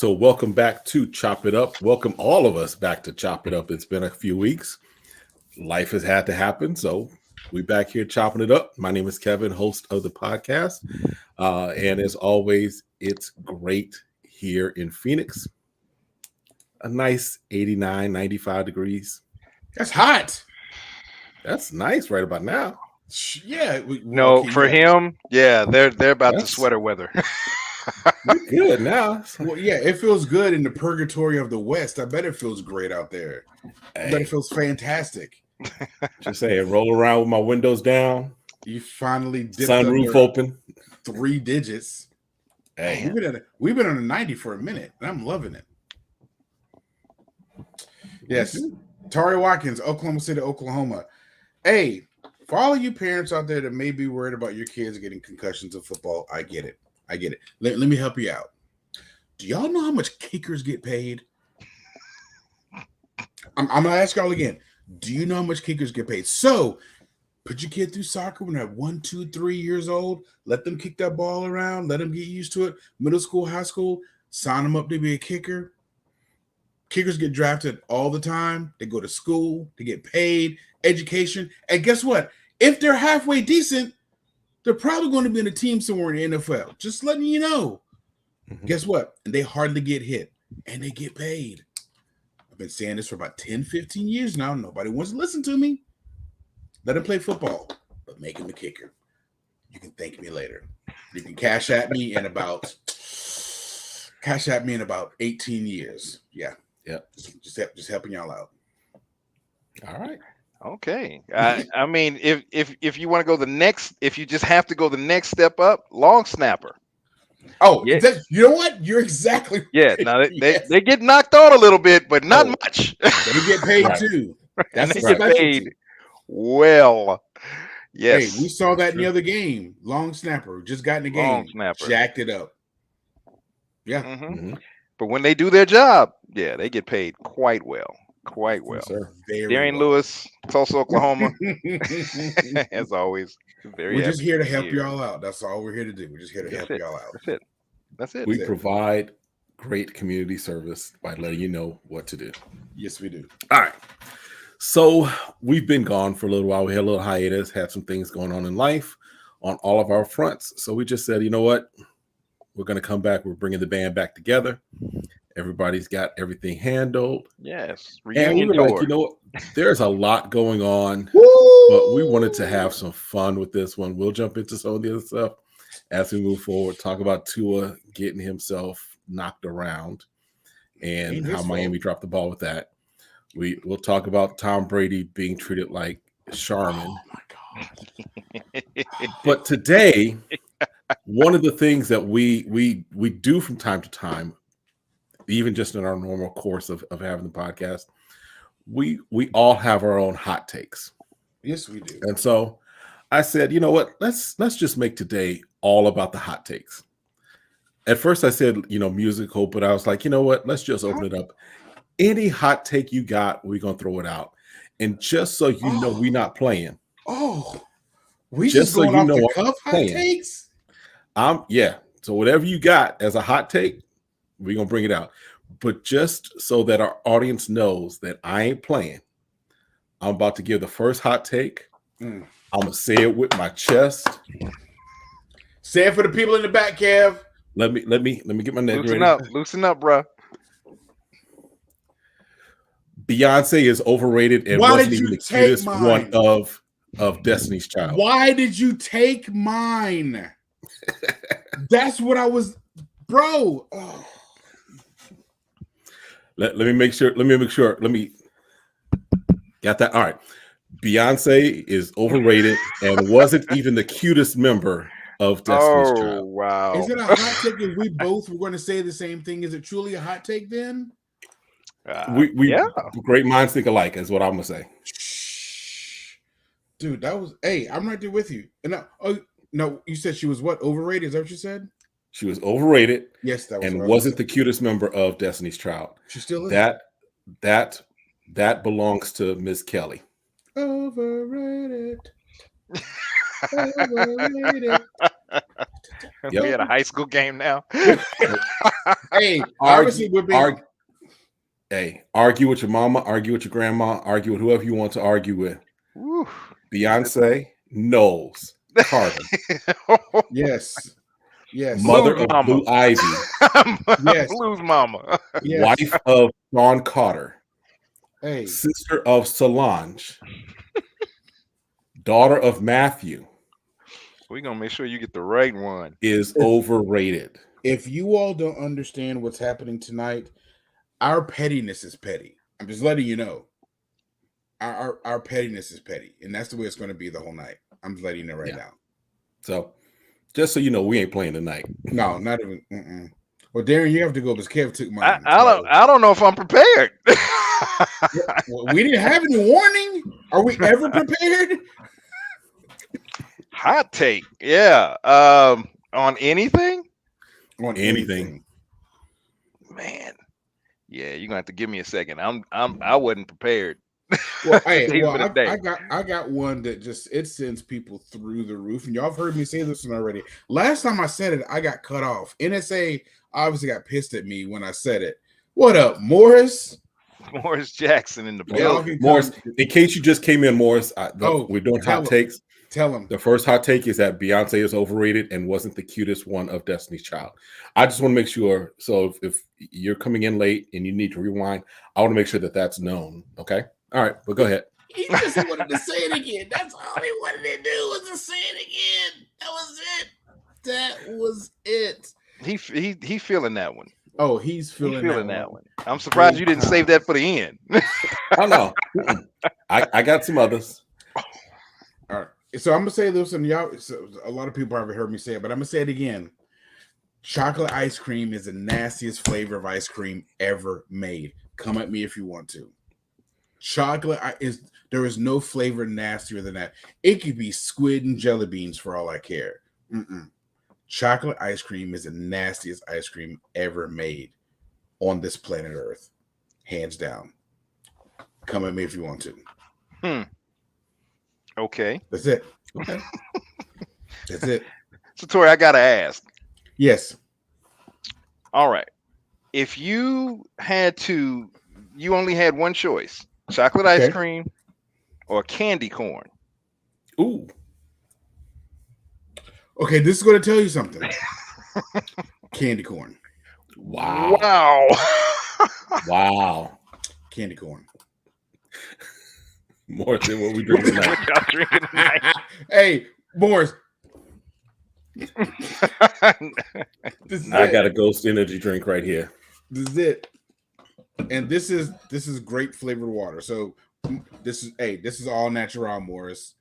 So welcome back to Chop It Up. Welcome all of us back to Chop It Up. It's been a few weeks. Life has had to happen. So we're back here chopping it up. My name is Kevin, host of the podcast. And as always, it's great here in Phoenix. A nice 89, 95 degrees. That's hot. That's nice right about now. Yeah. No, for him, yeah, they're about the sweater weather. We're good now. Well, yeah, it feels good in the purgatory of the West. I bet it feels great out there. I bet it feels fantastic. Just saying, roll around with my windows down. You finally dipped sunroof open. 3 digits. Hey, we've been on a 90 for a minute, and I'm loving it. Yes, Tari Watkins, Oklahoma City, Oklahoma. Hey, for all of you parents out there that may be worried about your kids getting concussions in football, I get it. Let me help you out. Do y'all know how much kickers get paid? I'm going to ask y'all again. Do you know how much kickers get paid? So, put your kid through soccer when they're 1, 2, 3 years old. Let them kick that ball around. Let them get used to it. Middle school, high school, sign them up to be a kicker. Kickers get drafted all the time. They go to school. They get paid, education. And guess what? If they're halfway decent, they're probably going to be in a team somewhere in the NFL. Just letting you know. Mm-hmm. Guess what? And they hardly get hit. And they get paid. I've been saying this for about 10, 15 years now. Nobody wants to listen to me. Let him play football, but make him a kicker. You can thank me later. You can cash at me in about 18 years. Yeah. Just helping y'all out. All right. Okay. I mean, if you want to go if you just have to go the next step up, long snapper. Oh, yeah. You know what? You're exactly right. Yeah. Now they get knocked on a little bit, but not much. They get paid too. That's they get paid well. Yes. Hey, we saw that in the other game. Long snapper just got in the game. Long snapper jacked it up. Yeah. Mm-hmm. Mm-hmm. But when they do their job, yeah, they get paid quite well. Quite well. Darian Lewis, Tulsa, Oklahoma. As always, we're just here to help y'all out. That's all we're here to do. We're just here to help y'all out. That's it. We provide great community service by letting you know what to do. Yes, we do. All right. So we've been gone for a little while. We had a little hiatus, had some things going on in life on all of our fronts. So we just said, you know what? We're going to come back. We're bringing the band back together. Everybody's got everything handled. Yes. And we were like, you know what? There's a lot going on, but we wanted to have some fun with this one. We'll jump into some of the other stuff as we move forward. Talk about Tua getting himself knocked around and how Miami dropped the ball with that. We'll talk about Tom Brady being treated like Charmin. Oh my God. But today, one of the things that we do from time to time, even just in our normal course of having the podcast, we all have our own hot takes. Yes, we do. And so I said, you know what? Let's just make today all about the hot takes. At first I said, musical, but I was like, you know what? Let's just open it up. Any hot take you got, we're going to throw it out. And just so you know, we're not playing. Oh, we just going off the cuff hot takes? Yeah. So whatever you got as a hot take, we're going to bring it out. But just so that our audience knows that I ain't playing, I'm about to give the first hot take. I'm going to say it with my chest. Say it for the people in the back, Kev. Let me get my neck ready. Loosen up, bro. Beyonce is overrated and wasn't even the cutest one of Destiny's Child. Why did you take mine? That's what I was, bro. Oh. Let me make sure. Let me got that. All right. Beyonce is overrated and wasn't even the cutest member of Destiny's Child. Oh, wow. Is it a hot take if we both were going to say the same thing? Is it truly a hot take then? Great minds think alike is what I'm gonna say. Dude, I'm right there with you. And no, you said she was what? Overrated? Is that what you said? She was overrated. Yes, that was. And wasn't the cutest member of Destiny's Child. She still is. That belongs to Miss Kelly. Overrated. Overrated. We had a high school game now. Hey, obviously we're being. Hey, argue with your mama, argue with your grandma, argue with whoever you want to argue with. Woo. Beyonce, Knowles, Carter. Yes. Yes. Mother of Blue Ivy. Yes. Blues mama. Yes. Wife of Sean Carter. Hey. Sister of Solange. Daughter of Matthew. We're going to make sure you get the right one. Is overrated. If you all don't understand what's happening tonight, our pettiness is petty. I'm just letting you know. Our pettiness is petty. And that's the way it's going to be the whole night. I'm just letting you know right now. So, just so you know, we ain't playing tonight. No, not even. Well, Darren, you have to go because Kev took mine. I don't know if I'm prepared. We didn't have any warning. Are we ever prepared? Hot take, yeah. On anything? On anything. Man, yeah, you're gonna have to give me a second. I wasn't prepared. Well, hey, I got one that it sends people through the roof, and y'all have heard me say this one already. Last time I said it, I got cut off. NSA obviously got pissed at me when I said it. What up, Morris? Morris Jackson in the building. Morris, in case you just came in, Morris, we're doing hot takes. Tell him. The first hot take is that Beyonce is overrated and wasn't the cutest one of Destiny's Child. I just want to make sure. So if you're coming in late and you need to rewind, I want to make sure that that's known. Okay. All right. But go ahead. He just wanted to say it again. That's all he wanted to do was to say it again. That was it. He feeling that one. Oh, he's feeling that one. I'm surprised you didn't save that for the end. Oh no. I got some others. All right. So I'm gonna say this, and y'all. So a lot of people haven't heard me say it, but I'm gonna say it again. Chocolate ice cream is the nastiest flavor of ice cream ever made. Come at me if you want to. There is no flavor nastier than that. It could be squid and jelly beans for all I care. Chocolate ice cream is the nastiest ice cream ever made on this planet Earth, hands down. Come at me if you want to. Okay. That's it. Okay. That's it. So, Tori, I gotta ask. Yes. All right. If you only had one choice: chocolate ice cream or candy corn. Ooh. Okay, this is going to tell you something. Candy corn. Wow. Wow. Candy corn. More than what we drinking tonight. Hey, Morris. I got a Ghost energy drink right here. This is it. And this is grape flavored water. So this is all natural, Morris.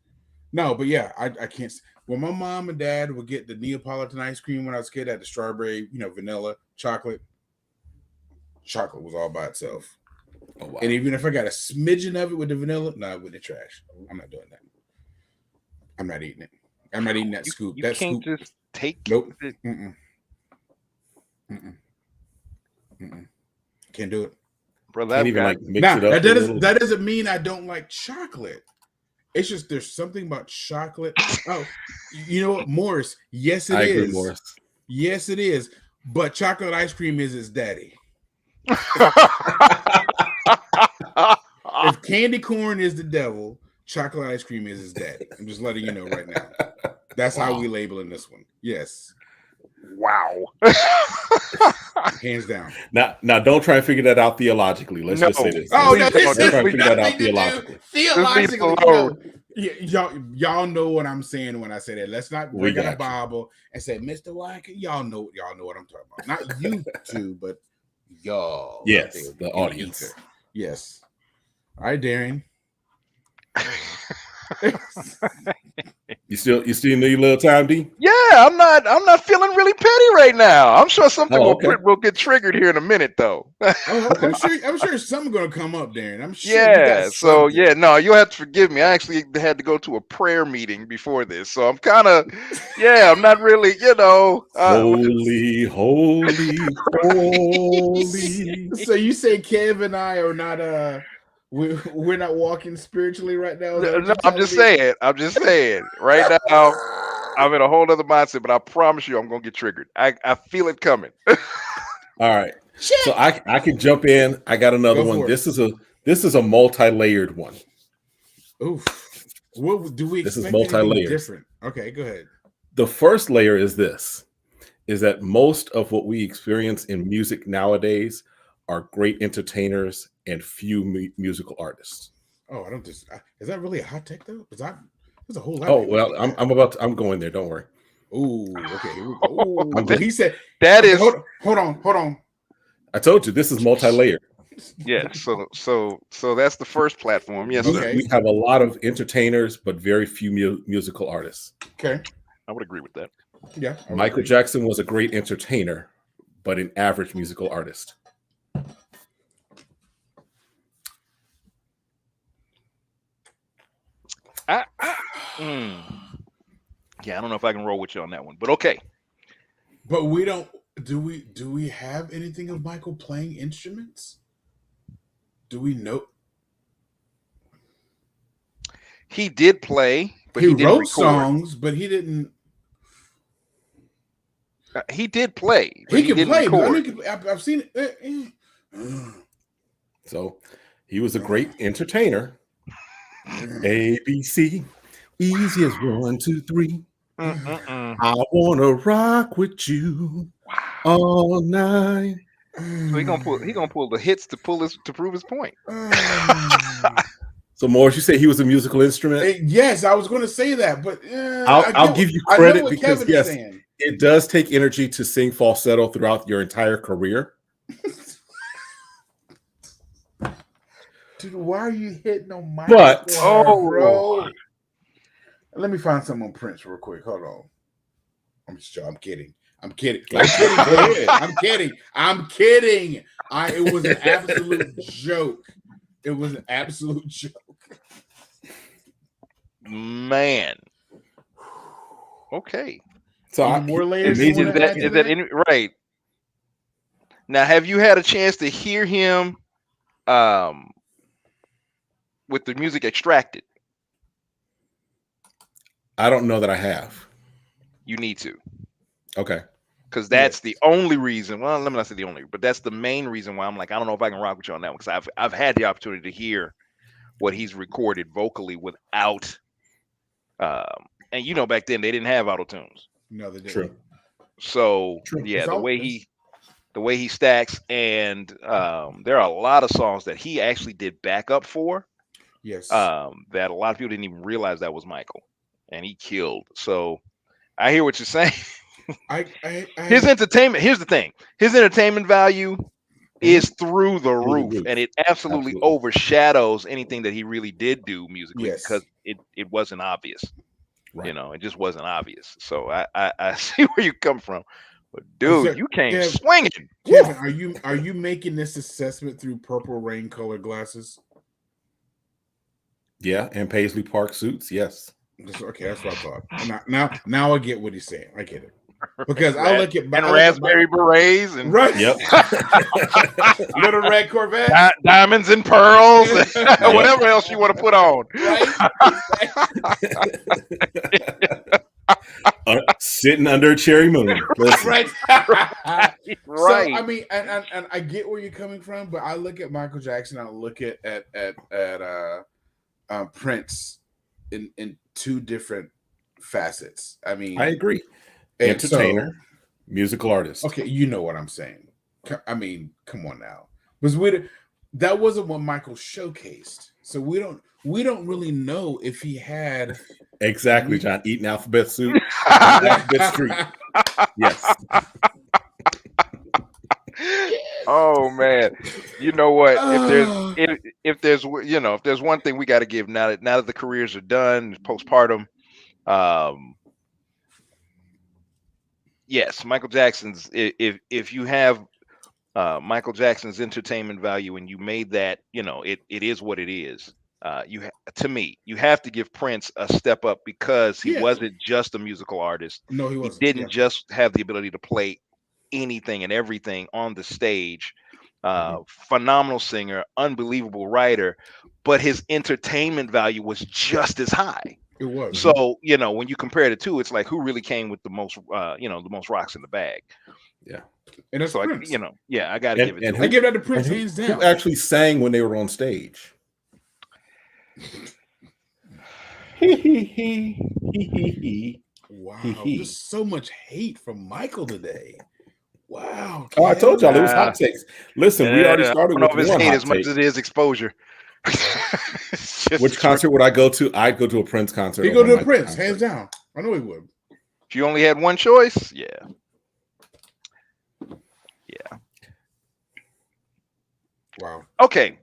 No, but yeah, I can't. When my mom and dad would get the Neapolitan ice cream when I was a kid, I had the strawberry, vanilla, chocolate. Chocolate was all by itself. Oh, wow. And even if I got a smidgen of it with the vanilla, no, with the trash. I'm not doing that. I'm not eating it. I'm not eating that scoop. You that can't scoop. Just take nope. it. Can't do it. Bro, can't even mix it up. That doesn't mean I don't like chocolate. It's just there's something about chocolate. Oh, you know what, Morris? Yes, it is. I agree, Morris. Yes, it is. But chocolate ice cream is his daddy. If candy corn is the devil, chocolate ice cream is his daddy. I'm just letting you know right now. That's how we label in this one. Yes. Wow. Hands down. Now, don't try and figure that out theologically. Let's just say this. Oh, no, don't try and figure that out theologically. Theologically, y'all know what I'm saying when I say that. Let's not bring out a Bible and say, Mr. Wacker. Y'all know what I'm talking about. Not you two, but y'all. Yes, the audience. Yes. All right, Darren. You still need a little time, D? Yeah, I'm not feeling really petty right now. I'm sure something will get triggered here in a minute, though. I'm sure something's gonna come up, Darren. I'm sure. Yeah. So no, you'll have to forgive me. I actually had to go to a prayer meeting before this, so I'm kind of, I'm not really, holy, holy, holy. So you say Kev and I are not we're not walking spiritually right now? No, I'm just saying right now I'm in a whole other mindset, but I promise you, I'm gonna get triggered. I feel it coming. All right. Shit. So I can jump in. I got another one. This is a multi-layered one. Oof. What do we expect? This is multi-layered. Different. Okay, go ahead. The first layer is that most of what we experience in music nowadays are great entertainers and few musical artists. Oh, I don't just. Is that really a hot take though? Because there's a whole lot. Oh well, I'm going there. Don't worry. Ooh, okay. Here we go. Ooh, he said that is. Hold on. I told you this is multi-layered. Yes. So that's the first platform. Yes, okay. We have a lot of entertainers, but very few musical artists. Okay, I would agree with that. Yeah. Michael Jackson was a great entertainer, but an average musical artist. Yeah, I don't know if I can roll with you on that one, but okay. But we don't. Do we have anything of Michael playing instruments? Do we know? He did play, but he didn't wrote record songs, but he didn't. He did play. He can play. I've seen it. So he was a great entertainer. ABC, easy as 1, 2, 3. I wanna rock with you all night. So he gonna pull the hits to prove his point. So Morris, you say he was a musical instrument? Yes, I was going to say that, but I'll give you credit because yes, it does take energy to sing falsetto throughout your entire career. Dude, why are you hitting on my? But bro, let me find some on Prince real quick. Hold on. I'm kidding. I'm kidding. It was an absolute joke. It was an absolute joke. Man. Okay. So more layers. Is that any right? Now, have you had a chance to hear him with the music extracted? I don't know that I have. You need to. Okay. Because that's the only reason. Well, let me not say the only, but that's the main reason why I'm like, I don't know if I can rock with you on that one. Because I've had the opportunity to hear what he's recorded vocally without. And you know, back then they didn't have auto tunes. No, they didn't. True. So yeah, the way he stacks, and there are a lot of songs that he actually did backup for. Yes. That a lot of people didn't even realize that was Michael, and he killed. So I hear what you're saying. His entertainment. Here's the thing. His entertainment value is through the roof, and it absolutely overshadows anything that he really did do musically because it wasn't obvious. Right. You know, it just wasn't obvious. So I see where you come from, but dude, you came swinging. Kevin, are you making this assessment through Purple Rain colored glasses? Yeah, and Paisley Park suits. Yes. Okay, that's what I thought. Now I get what he's saying. I get it. Because I look at raspberry berets and right, yep, little red Corvette, diamonds and pearls, whatever else you want to put on. Right, sitting under a cherry moon. Right. Right. So I mean, and I get where you're coming from, but I look at Michael Jackson. I look at Prince in two different facets. I mean, I agree. Entertainer, musical artist. Okay, you know what I'm saying. I mean, come on now, because that wasn't what Michael showcased, so we don't really know if he had exactly. John eating alphabet soup, alphabet street. Yes. Oh man, you know what? If there's one thing we got to give now that the careers are done, postpartum. Yes, Michael Jackson's. If you have Michael Jackson's entertainment value and you made that, it is what it is. To me, you have to give Prince a step up because he wasn't just a musical artist. No, he wasn't. He didn't just have the ability to play anything and everything on the stage. Phenomenal singer, unbelievable writer, but his entertainment value was just as high. It was. So, when you compare the two, it's like who really came with the most, the most rocks in the bag. Yeah. And that's so Prince. I got to give it to him. I give that to Prince hands down. Who actually sang when they were on stage? Wow, there's so much hate from Michael today. Wow. Oh, I told y'all it was hot takes. Listen, we already started with one hot as much as it is exposure. Which concert would I go to? I'd go to a Prince concert. He'd go to a Prince, hands down. I know he would. If you only had one choice, yeah. Wow. Okay.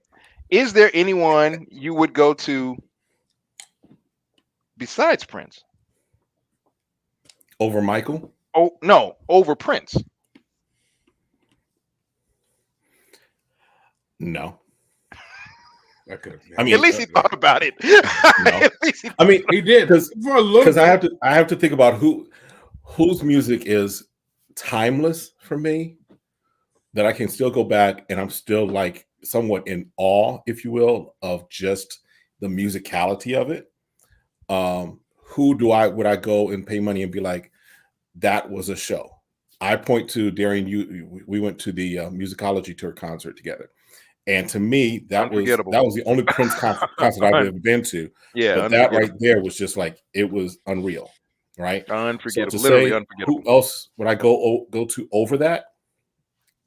Is there anyone you would go to besides Prince? Over Michael? Oh, no, over Prince. No. I mean, at least he thought about it. No. He did because I have to think about whose music is timeless for me, that I can still go back and I'm still like somewhat in awe, if you will, of just the musicality of it. Who would I go and pay money and be like, that was a show? I point to Darian. We went to the Musicology Tour concert together. And to me, that was the only Prince concert I've ever been to. Yeah, but that right there was just like, it was unreal, right? Unforgettable, so literally unforgettable. Who else would I go to over that?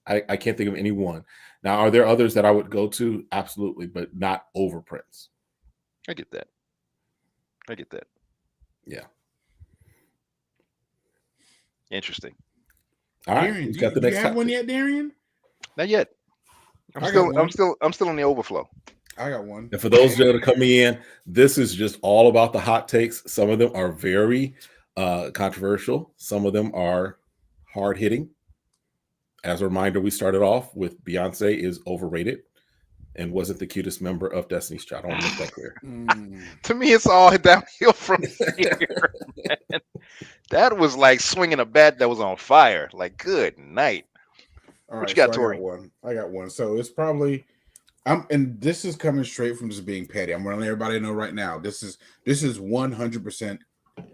I can't think of anyone. Now, are there others that I would go to? Absolutely, but not over Prince. I get that. Yeah. Interesting. All right, Darian, do you have one yet, Darian? Not yet. I'm still in the overflow. I got one. And for those that are coming in, this is just all about the hot takes. Some of them are very controversial. Some of them are hard hitting. As a reminder, we started off with Beyonce is overrated and wasn't the cutest member of Destiny's Child. I want to make that clear. To me, it's all downhill from here, man. That was like swinging a bat that was on fire. Like, good night. All right, what you got, so Tori? I got one. So it's probably and this is coming straight from just being petty. I'm gonna let everybody know right now. This is 100%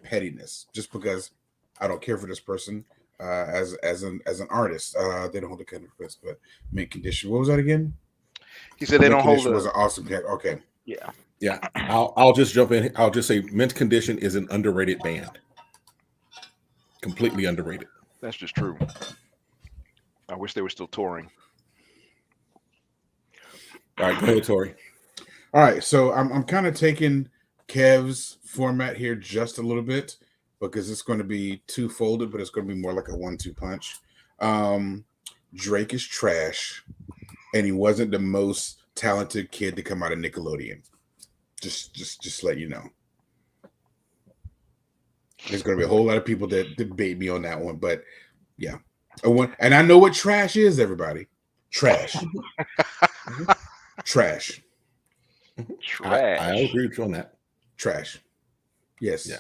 pettiness, just because I don't care for this person as an artist. They don't hold the kind of risk, but mint condition. What was that again? He said they don't hold. Was an awesome pick. Okay. Yeah. I'll just jump in. I'll just say Mint Condition is an underrated band. Completely underrated. That's just true. I wish they were still touring. All right, go ahead, Tori. All right, so I'm kind of taking Kev's format here just a little bit because it's going to be two-folded, but it's going to be more like a 1-2 punch. Drake is trash, and he wasn't the most talented kid to come out of Nickelodeon. Just let you know. There's going to be a whole lot of people that debate me on that one, but yeah. And I know what trash is, everybody. Trash. Trash. I agree with you on that. Trash. Yes.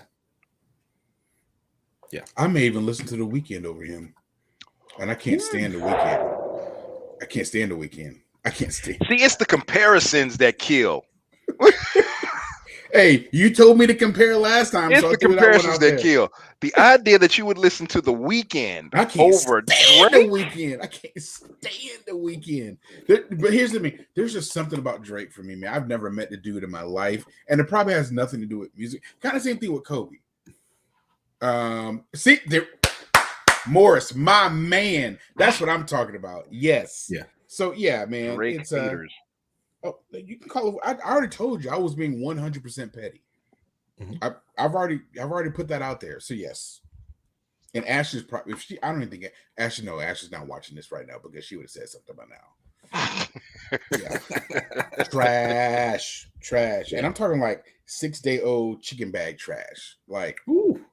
Yeah. I may even listen to The Weeknd over him. And I can't stand The Weeknd. I can't stand The Weeknd. I can't stand. See, it's the comparisons that kill. Hey, you told me to compare last time. It's the comparisons that kill. The idea that you would listen to The Weeknd over Drake. The Weeknd. I can't stand The Weeknd. But here's the thing. There's just something about Drake for me, man. I've never met the dude in my life, and it probably has nothing to do with music. Kind of same thing with Kobe. See, there, Morris, my man. That's what I'm talking about. Yes. Yeah. So yeah, man. Drake it's haters. Oh, you can call it. I already told you I was being 100% petty. Mm-hmm. I've already put that out there. So yes. And Ashley's probably I don't even think Ashley. No, Ashley's not watching this right now because she would have said something by now. Yeah. Trash. And I'm talking like 6-day-old chicken bag trash. Like,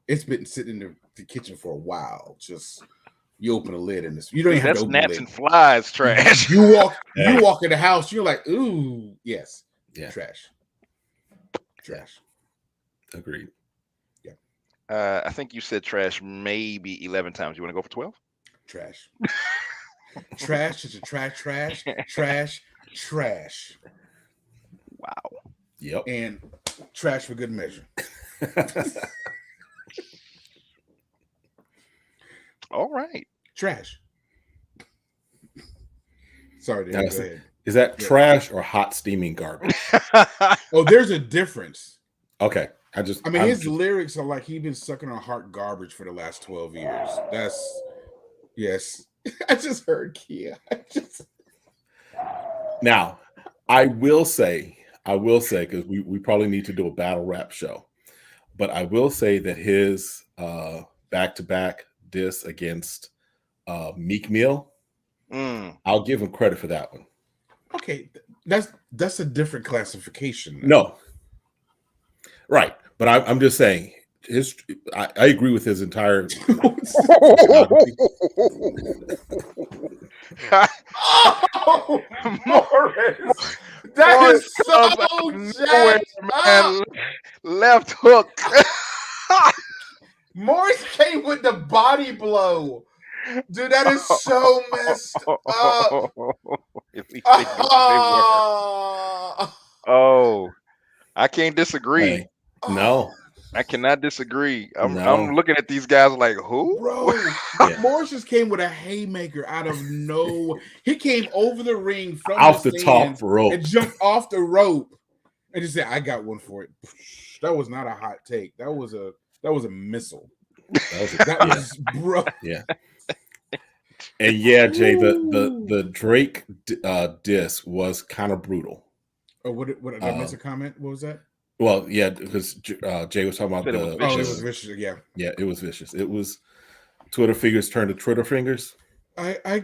it's been sitting in the kitchen for a while. Just you open a lid and you don't even have to open the lid. Gnats and flies trash. You walk in the house, you're like, ooh, yes. Yeah. Trash. Agreed. I think you said trash maybe 11 times. You want to go for 12? Trash. Trash is a trash. Wow. Yep. And trash for good measure. All right. Trash. Sorry, Dan, go ahead. Is that trash or hot steaming garbage? Oh, there's a difference. Okay. His lyrics are like he's been sucking on hot garbage for the last 12 years. Yes. I just heard Kia. Now, I will say, because we probably need to do a battle rap show, but I will say that his back-to-back diss against Meek Mill, I'll give him credit for that one. Okay, that's a different classification. No, right, but I'm just saying I agree with his entire. Oh, Morris, that is so jacked up. Left hook. Morris came with the body blow. Dude, that is so messed up. Oh, I can't disagree. Hey, no. I cannot disagree. I'm looking at these guys like, who? Bro, Morris just came with a haymaker out of nowhere. He came over the ring from off the top rope and jumped off the rope and just said, "I got one for it." That was not a hot take. That was a missile. That was bro. Yeah. And yeah, Jay, the Drake diss was kind of brutal. Oh, what did I miss a comment? What was that? Well, yeah, because Jay was talking about it was vicious. Yeah, it was vicious. It was Twitter fingers turned to Twitter fingers. I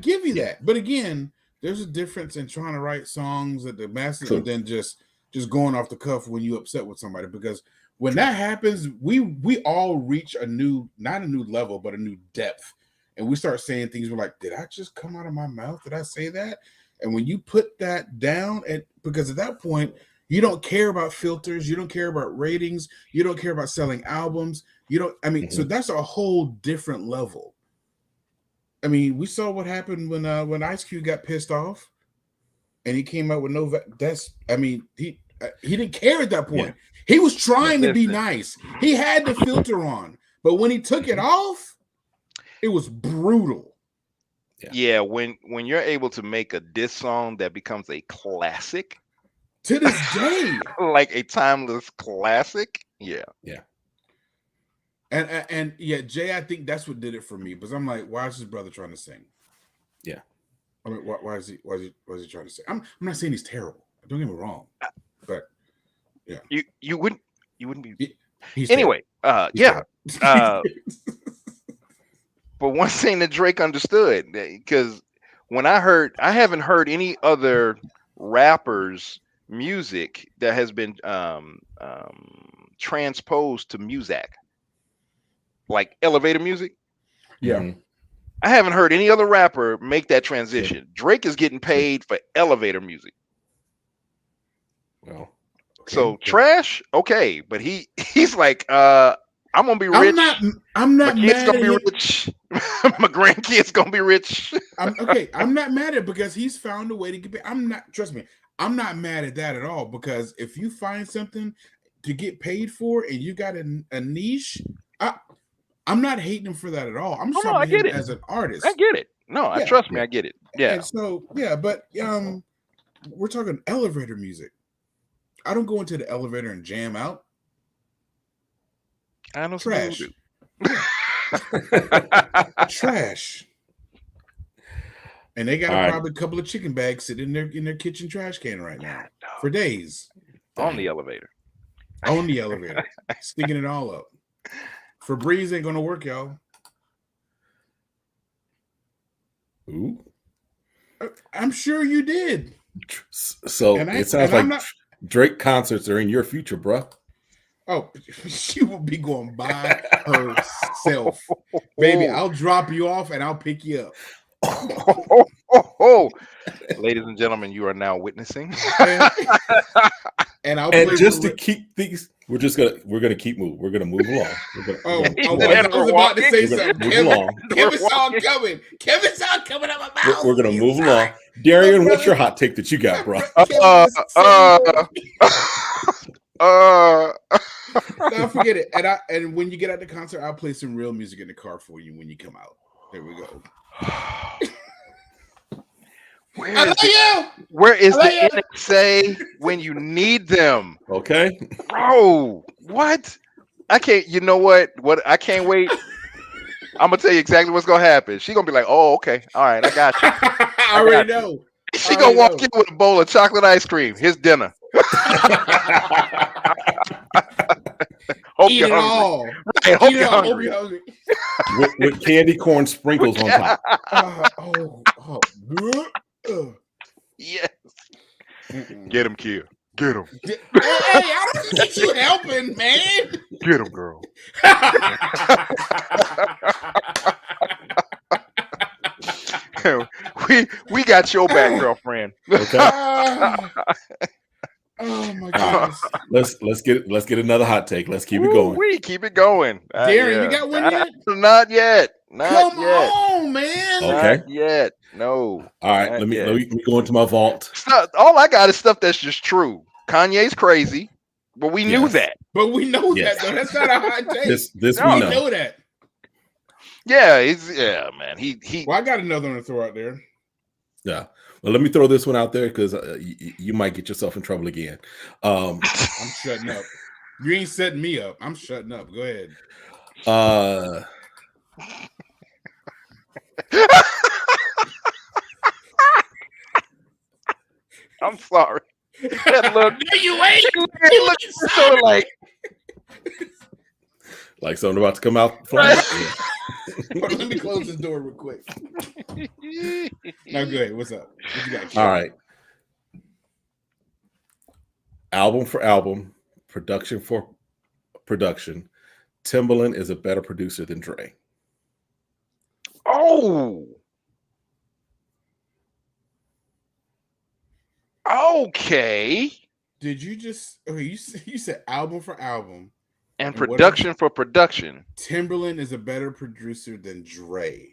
give you that, but again, there's a difference in trying to write songs at the masses and then just going off the cuff when you upset with somebody. Because when that happens, we all reach not a new level, but a new depth, and we start saying things. We're like, did I just come out of my mouth? Did I say that? And when you put that down, because at that point, you don't care about filters. You don't care about ratings. You don't care about selling albums. So that's a whole different level. I mean, we saw what happened when Ice Cube got pissed off and he came out with he didn't care at that point. Yeah. He was trying to be nice. He had the filter on, but when he took it off, it was brutal. Yeah, when you're able to make a diss song that becomes a classic, to this day, like a timeless classic. Yeah. And Jay, I think that's what did it for me, because I'm like, why is his brother trying to sing? Yeah. I mean, why is he trying to sing? I'm not saying he's terrible. Don't get me wrong, but yeah, you wouldn't be. He's anyway. Yeah. But one thing that Drake understood, because when I haven't heard any other rappers' music that has been transposed to music, like elevator music. Yeah. I haven't heard any other rapper make that transition. Drake is getting paid for elevator music. Well, okay. So trash, okay, but he's like, I'm gonna be rich. I'm not My kids gonna be rich. My grandkids gonna be rich. I'm not mad at it because he's found a way to get paid. Trust me, I'm not mad at that at all, because if you find something to get paid for and you got a niche, I'm not hating him for that at all. I'm just talking about him as an artist. I get it. No, trust me, I get it. Yeah. And so but we're talking elevator music. I don't go into the elevator and jam out. I know. Trash. Trash. And they got probably a couple of chicken bags sitting in their kitchen trash can right now for days. On the elevator. Sticking it all up. Febreze ain't gonna work, y'all. Ooh. I'm sure you did. So it sounds like Drake concerts are in your future, bro. Oh, she will be going by herself. Baby, I'll drop you off and I'll pick you up. Ladies and gentlemen, you are now witnessing. And just to keep things, we're gonna keep moving. We're gonna move along. I was about to say something. Kevin saw coming. Kevin saw coming out my mouth. We're gonna move along. Darian, what's your hot take that you got, bro? No, forget it. And when you get at the concert, I'll play some real music in the car for you when you come out. There we go. Where is the NSA when you need them? Okay, bro. What? I can't. You know what? I can't wait. I'm gonna tell you exactly what's gonna happen. She's gonna be like, "Oh, okay, all right, I got you." I already know. She gonna walk in with a bowl of chocolate ice cream. His dinner. Eat it all. Right, Eat it all. Hope you're hungry. with candy corn sprinkles on top. Yes. Get him, kid. Get him. Hey, I don't think you helping, man. Get him, girl. we got your back, girlfriend. Okay. Oh my gosh. Let's get another hot take. Let's keep it going. We keep it going. Darren, you got one yet? Not yet. Not Come yet. on, man. Okay. Not yet. No. All right. Let me go into my vault. All I got is stuff that's just true. Kanye's crazy, but we knew that. But we know that though. That's not a hot take. This we know that. Yeah, man. He. Well, I got another one to throw out there. Yeah. Well, let me throw this one out there because you might get yourself in trouble again. I'm shutting up. You ain't setting me up. I'm shutting up. Go ahead. I'm sorry. That look. You ain't. He looks so like something about to come out. Flying. Let me close this door real quick. Now, go ahead. What's up? What you got? All right. Album for album, production for production, Timbaland is a better producer than Dre. Oh. Okay. Did you just? Okay, you said album for album. And production for production. Timbaland is a better producer than Dre.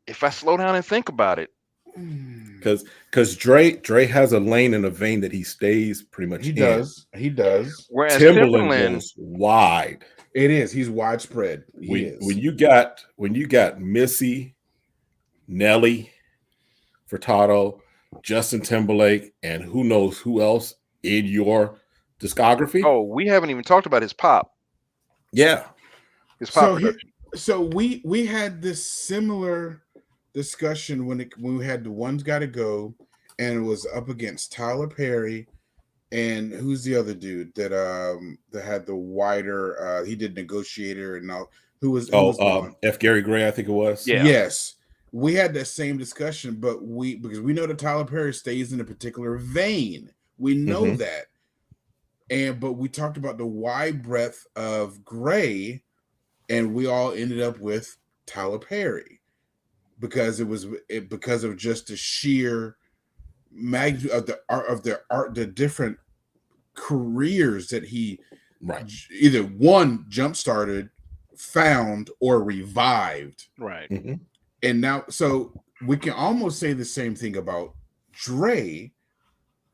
If I slow down and think about it, because Dre has a lane and a vein that he stays pretty much. He does. Whereas Timbaland goes wide. It is. He's widespread. When you got Missy, Nelly, Furtado, Justin Timberlake, and who knows who else in your discography. Oh, we haven't even talked about his pop. Yeah. His pop. So we had this similar discussion when we had the One's Gotta Go, and it was up against Tyler Perry and who's the other dude that had the wider he did Negotiator and all who was F. Gary Gray, I think it was. Yeah. Yes. We had that same discussion, but because we know that Tyler Perry stays in a particular vein. We know that. But we talked about the wide breadth of Gray, and we all ended up with Tyler Perry because because of just the sheer magnitude of the different careers that he either one jump started, found, or revived. Right. Mm-hmm. And now, so we can almost say the same thing about Dre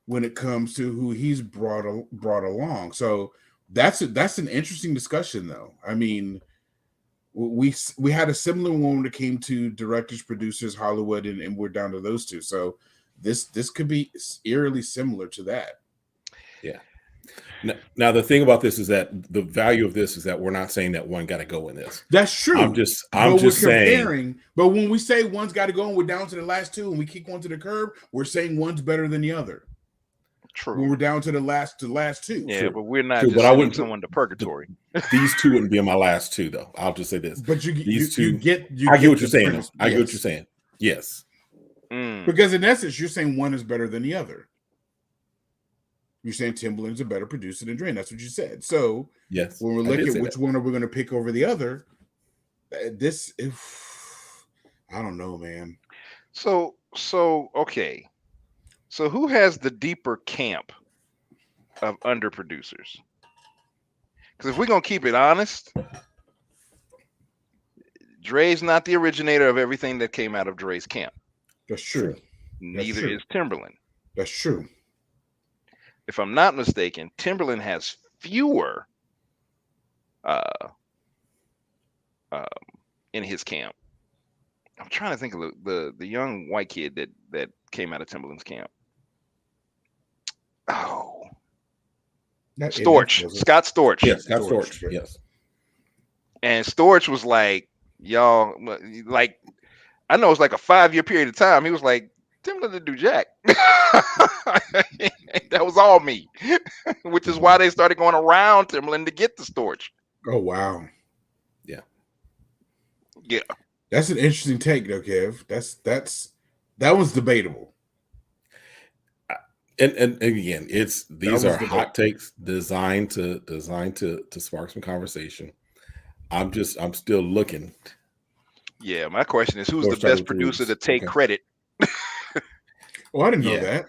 when it comes to who he's brought along. So that's an interesting discussion, though. I mean, we had a similar one when it came to directors, producers, Hollywood, and we're down to those two. So this could be eerily similar to that. Yeah. Now the thing about this is that the value of this is that we're not saying that one got to go in this. That's true. I'm just saying. But when we say one's got to go and we're down to the last two and we kick one to the curb, we're saying one's better than the other. True. When we're down to the last two. Yeah, True. but we're not. True, just but I wouldn't someone to purgatory. These two wouldn't be in my last two, though. I'll just say this. But I get what you're saying. Premise. I get what you're saying. Yes. Because in essence, you're saying one is better than the other. You're saying Timbaland's a better producer than Dre. That's what you said. So yes, when we're looking at which one are we going to pick over the other, I don't know, man. So okay. So who has the deeper camp of underproducers? Because if we're gonna keep it honest, Dre's not the originator of everything that came out of Dre's camp. That's true. Neither is Timbaland. That's true. if I'm not mistaken, Timberland has fewer in his camp. I'm trying to think of the young white kid that came out of Timberland's camp. Oh, Storch, Scott Storch. Yes, Scott Storch. Yes. And Storch was like, y'all, like, I know it's like a 5-year period of time. He was like, Timberland didn't do jack. That was all me, which is why they started going around Timberland to get the Storch. Oh, wow. Yeah. Yeah. That's an interesting take, though, Kev. That was debatable. And again, these are hot takes designed to spark some conversation. I'm still looking. Yeah, my question is, who's the best producer to take credit? Oh, I didn't know that.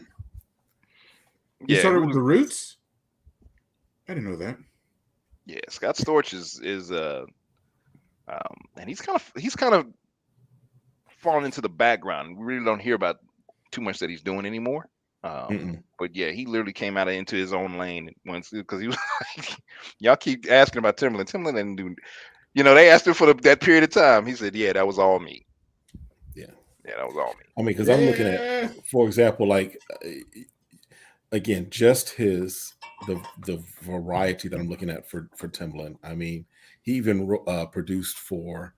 You started with the Roots? I didn't know that. Yeah, Scott Storch is and he's kind of fallen into the background. We really don't hear about too much that he's doing anymore. But yeah, he literally came out into his own lane once, because he was like, y'all keep asking about Timberland. Timberland didn't do, they asked him for that period of time. He said, yeah, that was all me. Yeah, that was all me. I mean, because I'm looking at, for example, like, again, just the variety that I'm looking at for Timberland. I mean, he even produced for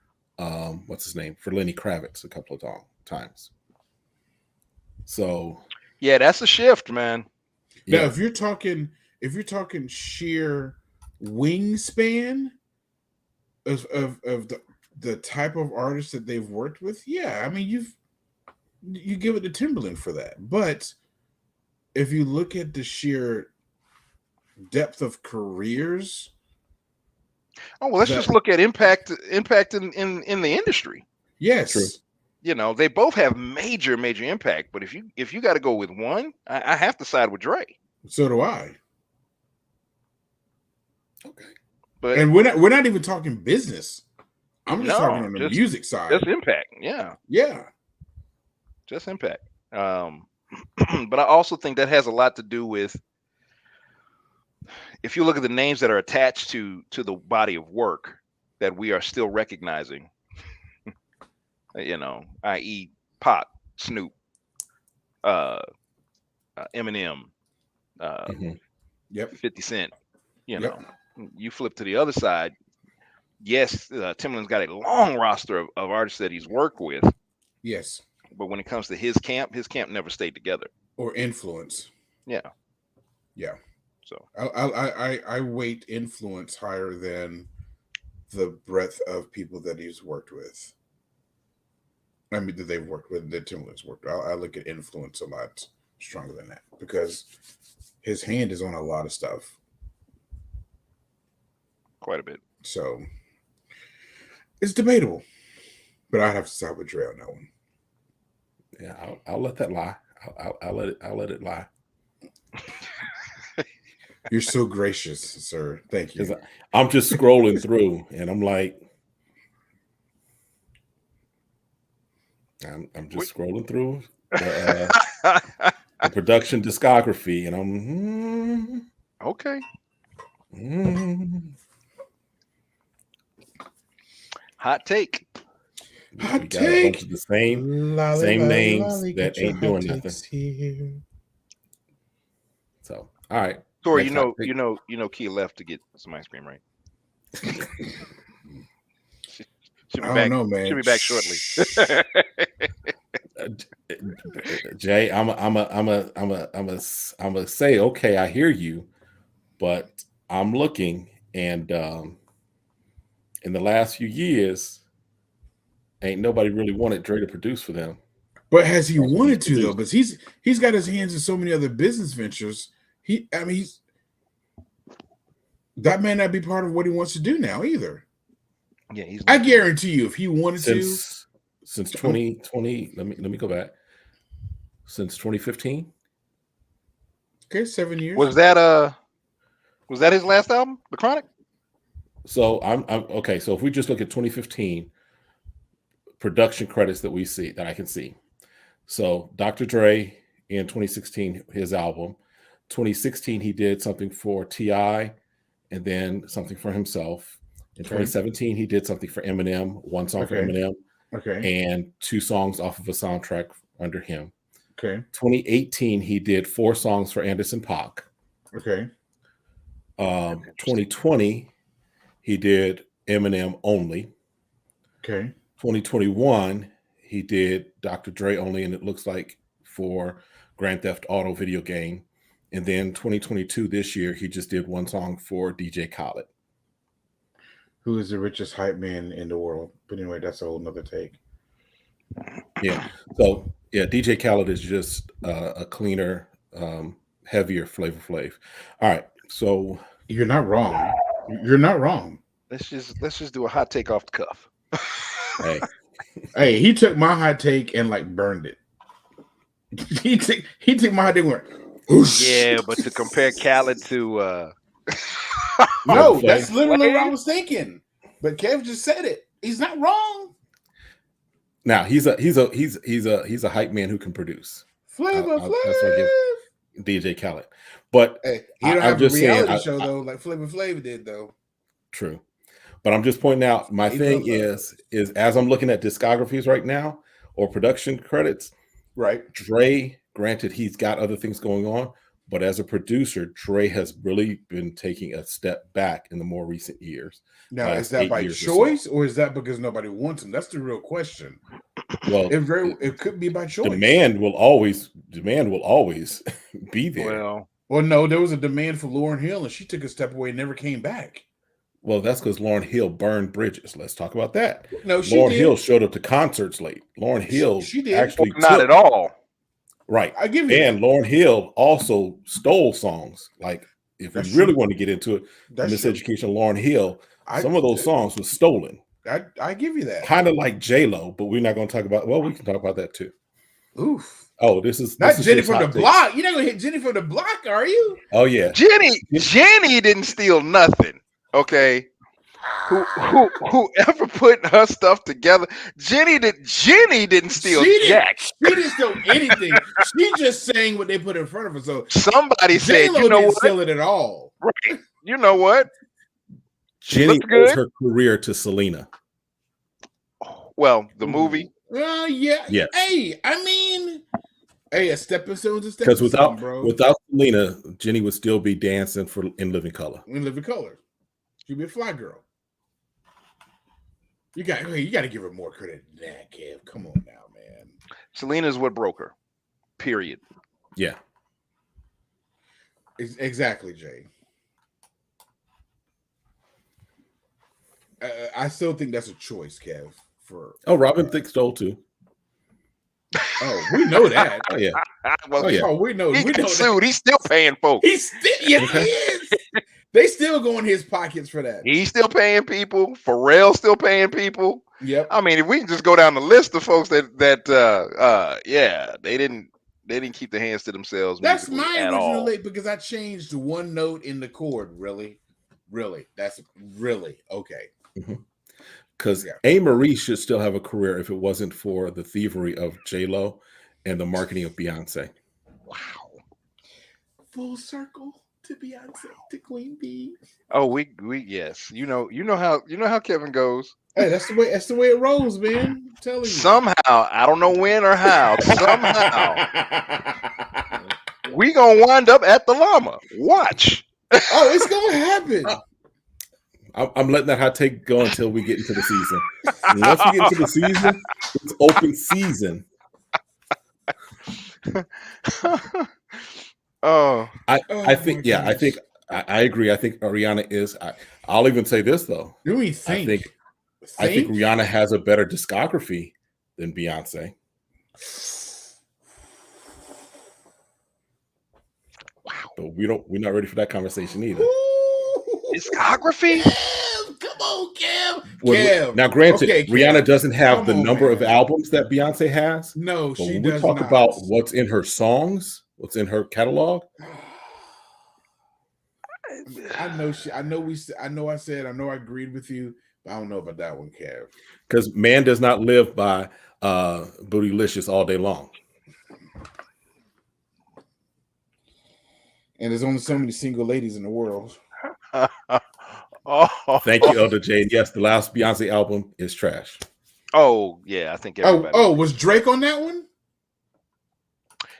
what's his name, for Lenny Kravitz a couple of times. So yeah, that's a shift, man. Now, if you're talking sheer wingspan of the type of artists that they've worked with, yeah, I mean, you give it to Timberland for that. But if you look at the sheer depth of careers, oh well, let's just look at impact in the industry. Yes, true. They both have major impact, but if you got to go with one, I have to side with Dre. So do I. Okay, and we're not even talking business. I'm just talking on the music side. Just impact, yeah, just impact. But I also think that has a lot to do with, if you look at the names that are attached to the body of work that we are still recognizing. I.e. Pac, Snoop, Eminem, 50 Cent. You flip to the other side. Yes, Timberland's got a long roster of artists that he's worked with. Yes, but when it comes to his camp never stayed together. Or influence. Yeah. So I weight influence higher than the breadth of people that he's worked with. I mean, that they've worked with, that Timberland's worked with. I look at influence a lot stronger than that, because his hand is on a lot of stuff. Quite a bit. So it's debatable, but I have to side with Dre on that one. Yeah, I'll let that lie. I'll let it lie. You're so gracious, sir. Thank you. I'm just scrolling through, and I'm like, I'm just scrolling through the production discography, and I'm okay. Hot take. Hot we got take. A bunch of the same names that ain't doing nothing. Here. So, all right. Tori, you know, Kia left to get some ice cream, right? She'll be back. Know, man. She'll be back shortly. Jay, I'm a say, okay, I hear you, but I'm looking, and in the last few years, ain't nobody really wanted Dre to produce for them. But has he wanted to though? Because he's got his hands in so many other business ventures. That may not be part of what he wants to do now either. Yeah, I guarantee you, if he wanted since 2020, let me go back. Since 2015. Okay, 7 years. Was that his last album, The Chronic? So I'm okay. So if we just look at 2015 production credits that I can see. So Dr. Dre in 2016, his album, 2016, he did something for T.I. and then something for himself. In 2017, he did something for Eminem, one song for Eminem, and 2 songs off of a soundtrack under him. 2018, he did 4 songs for Anderson .Paak. 2020, he did Eminem only. 2021, he did Dr. Dre only, and it looks like for Grand Theft Auto video game. And then 2022, this year, he just did 1 song for DJ Khaled, who is the richest hype man in the world. But anyway, that's a whole nother take. Yeah. So yeah, DJ Khaled is just a cleaner, heavier Flavor Flav. All right. So you're not wrong. You're not wrong. Let's just do a hot take off the cuff. Hey, he took my hot take and like burned it. he took my hot take and went, whoosh. Yeah, but to compare Khaled to no, that's literally what I was thinking. But Kev just said it. He's not wrong. Now he's a hype man who can produce. Flavor Flav. That's what I give DJ Khaled. But hey, he don't have a reality show though, like Flavor Flav did though. True. But I'm just pointing out, my thing is as I'm looking at discographies right now or production credits, right? Dre, granted, he's got other things going on, but as a producer, Dre has really been taking a step back in the more recent years. Now, is that by choice or is that because nobody wants him? That's the real question. Well, it could be by choice. Demand will always be there. Well, no, there was a demand for Lauryn Hill, and she took a step away and never came back. Well, that's because Lauryn Hill burned bridges. Let's talk about that. No, Lauryn Hill showed up to concerts late. Lauryn Hill she did. Actually not at all. Right. I give you and that. Lauryn Hill also stole songs. Like, if we really want to get into it, Miseducation Lauryn Hill, some of those songs were stolen. I give you that. Kind of like J-Lo, but we're not going to talk about. Well, we can talk about that too. Oof. Oh, this is not Jenny from the block. You're not going to hit Jenny from the block, are you? Oh yeah, Jenny didn't steal nothing. Okay. Whoever put her stuff together, Jenny didn't steal jack. She didn't steal anything. She just sang what they put in front of her. So somebody said, you know what? Steal it at all. Right. You know what? Jenny owes her career to Selena. Well, the movie. Yeah. Yes. Hey, I mean, a stepping stone's a stepping stone, without Selena, Jenny would still be dancing in Living Color. In Living Color, she'd be a fly girl. You got to give her more credit than that, Kev. Come on now, man. Selena's what broke her. Period. Yeah. Exactly, Jay. I still think that's a choice, Kev. Robin thinks so too. Oh, we know that. Oh yeah. We know. He got sued. He's still paying folks. He is. They still go in his pockets for that. He's still paying people. Pharrell's still paying people. Yep. I mean, if we can just go down the list of folks that they didn't keep their hands to themselves. That's my original late because I changed one note in the chord. Really, that's really okay. Because A. Marie should still have a career if it wasn't for the thievery of J-Lo and the marketing of Beyonce. Wow. Full circle to Beyonce, to Queen Bee. Oh, we yes. You know how Kevin goes. Hey, that's the way it rolls, man. I'm telling you. Somehow, I don't know when or how, somehow we gonna wind up at the llama. Watch. Oh, it's gonna happen. I'm letting that hot take go until we get into the season. And once we get into the season, it's open season. I think I agree. I think Rihanna is. I'll even say this though. Do we think? I think Rihanna has a better discography than Beyonce. Wow. But we're not ready for that conversation either. Discography? Come on, Kev. Now, granted, Rihanna doesn't have the number of albums that Beyonce has. No, but she when does we talk not. about what's in her songs, what's in her catalog. I know I agreed with you, but I don't know about that one, Kev. Because man does not live by Bootylicious all day long. And there's only so many single ladies in the world. Oh, thank you, Elder Jane. Yes, the last Beyonce album is trash. Oh yeah, I think everybody. Was Drake on that one?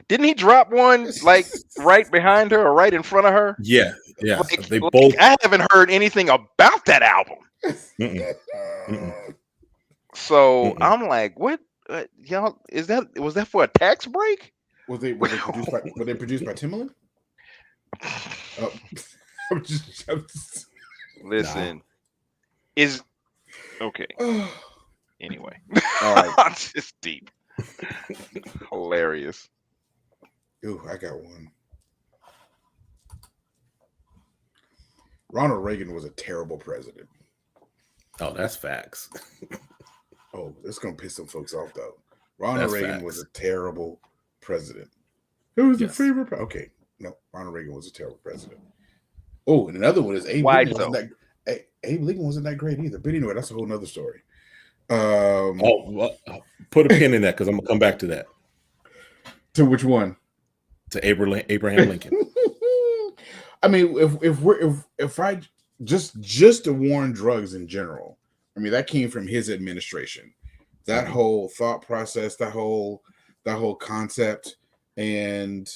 Didn't he drop one like right behind her or right in front of her? Yeah. They Like, both. I haven't heard anything about that album. So I'm like, what? Y'all, was that for a tax break? Was they produced by Timbaland? Oh, I'm just listen. Is okay. Anyway, all right. Just deep, hilarious. Ooh, I got one. Ronald Reagan was a terrible president. Oh, that's facts. Oh, it's gonna piss some folks off though. Ronald Reagan was a terrible president. Who was your favorite? Okay, no, Ronald Reagan was a terrible president. Oh, and another one is Abe Lincoln wasn't that great either. But anyway, that's a whole nother story. Put a pin in that because I'm gonna come back to that. To which one? To Abraham Lincoln. I mean, if I just the war on drugs in general, I mean that came from his administration. That whole thought process, that whole concept, and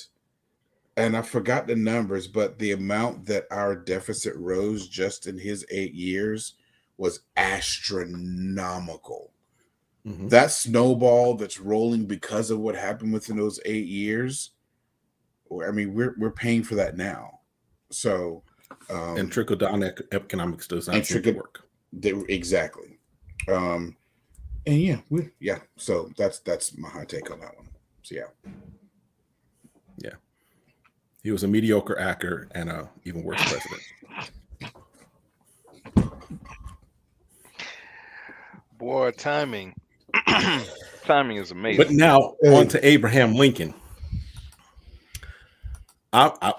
I forgot the numbers, but the amount that our deficit rose just in his 8 years was astronomical. Mm-hmm. That snowball that's rolling because of what happened within those 8 years. I mean, we're paying for that now. So, and trickle down economics does not work. Exactly. And yeah. So that's my hot take on that one. So yeah. He was a mediocre actor and a even worse president. Boy, timing is amazing. But now on to Abraham Lincoln. I'm a.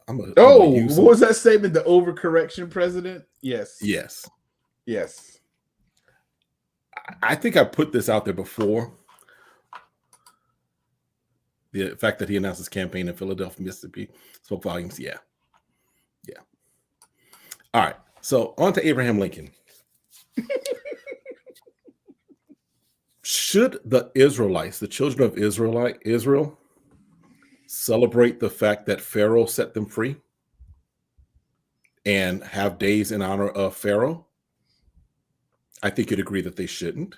What was that statement? The overcorrection president? Yes. I think I put this out there before. The fact that he announced his campaign in Philadelphia, Mississippi, spoke volumes. Yeah. All right. So on to Abraham Lincoln. Should the Israelites, the children of Israel, celebrate the fact that Pharaoh set them free and have days in honor of Pharaoh? I think you'd agree that they shouldn't.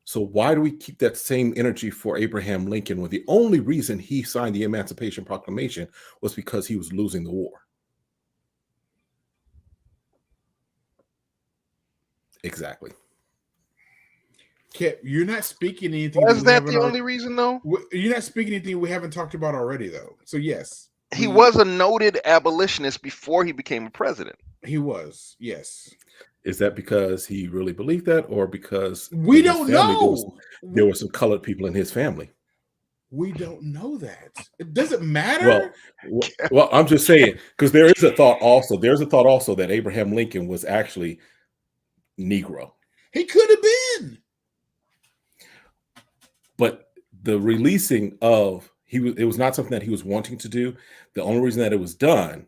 So why do we keep that same energy for Abraham Lincoln when the only reason he signed the Emancipation Proclamation was because he was losing the war? Exactly. Kip, you're not speaking anything. Was that the only reason, though? You're not speaking anything we haven't talked about already, though. So yes, he was a noted abolitionist before he became a president. He was, yes. Is that because he really believed that, or because we don't know? There were some colored people in his family. We don't know that. It doesn't matter. Well, I'm just saying, because there is a thought also. There's a thought also that Abraham Lincoln was actually Negro. He could have been. But the releasing of it was not something that he was wanting to do. The only reason that it was done,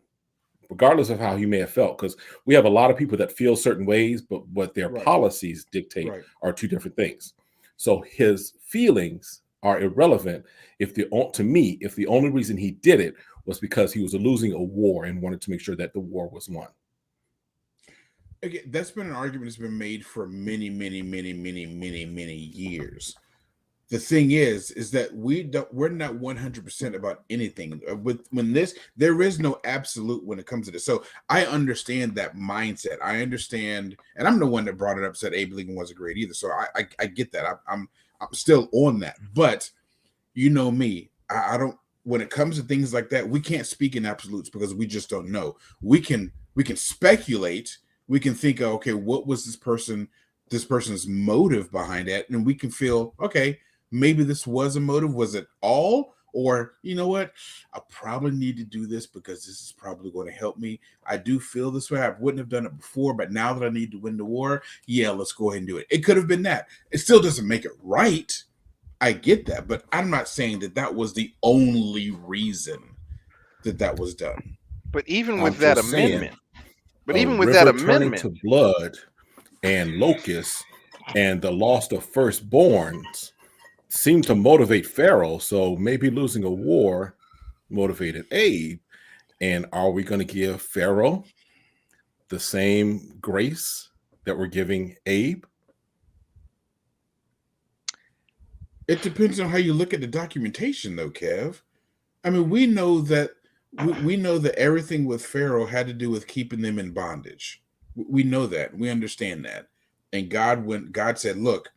regardless of how he may have felt, because we have a lot of people that feel certain ways, but what their policies dictate are two different things. So his feelings are irrelevant if the only reason he did it was because he was losing a war and wanted to make sure that the war was won. Again, that's been an argument that's been made for many years. The thing is that we're not 100% about anything. There is no absolute when it comes to this. So I understand that mindset. I understand, and I'm the one that brought it up, said Abe Lincoln wasn't great either. So I get that. I'm still on that. But you know me, I don't. When it comes to things like that, we can't speak in absolutes because we just don't know. We can speculate. We can think, okay, what was this person's motive behind that, and we can feel, okay, maybe this was a motive. Was it all? Or, you know what? I probably need to do this because this is probably going to help me. I do feel this way. I wouldn't have done it before, but now that I need to win the war, yeah, let's go ahead and do it. It could have been that. It still doesn't make it right. I get that, but I'm not saying that was the only reason that was done. But even with that amendment, turning to blood and locusts and the loss of firstborns seemed to motivate Pharaoh. So maybe losing a war motivated Abe. And are we going to give Pharaoh the same grace that we're giving Abe? It depends on how you look at the documentation, though, Kev. I mean, we know that everything with Pharaoh had to do with keeping them in bondage. We know that. We understand that. And God said, look,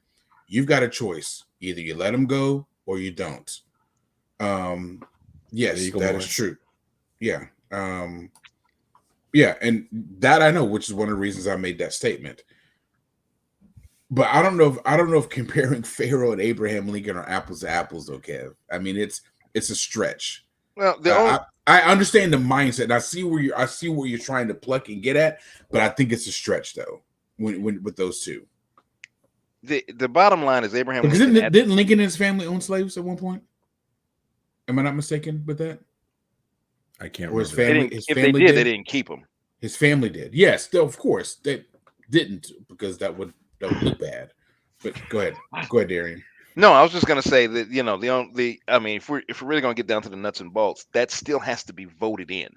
you've got a choice. Either you let them go or you don't. Yes, that is true. Yeah. Yeah, and that I know, which is one of the reasons I made that statement. But I don't know if comparing Pharaoh and Abraham Lincoln are apples to apples, though, Kev. I mean, it's a stretch. Well, I understand the mindset, and I see where you're trying to pluck and get at, but I think it's a stretch, though, when with those two. The bottom line is Abraham Lincoln didn't Lincoln and his family own slaves at one point? Am I not mistaken with that? I can't remember. If they did, they didn't keep him. His family did. Yes, of course they didn't, because that would look bad. But go ahead, Darian. No, I was just gonna say that if we're really gonna get down to the nuts and bolts, that still has to be voted in.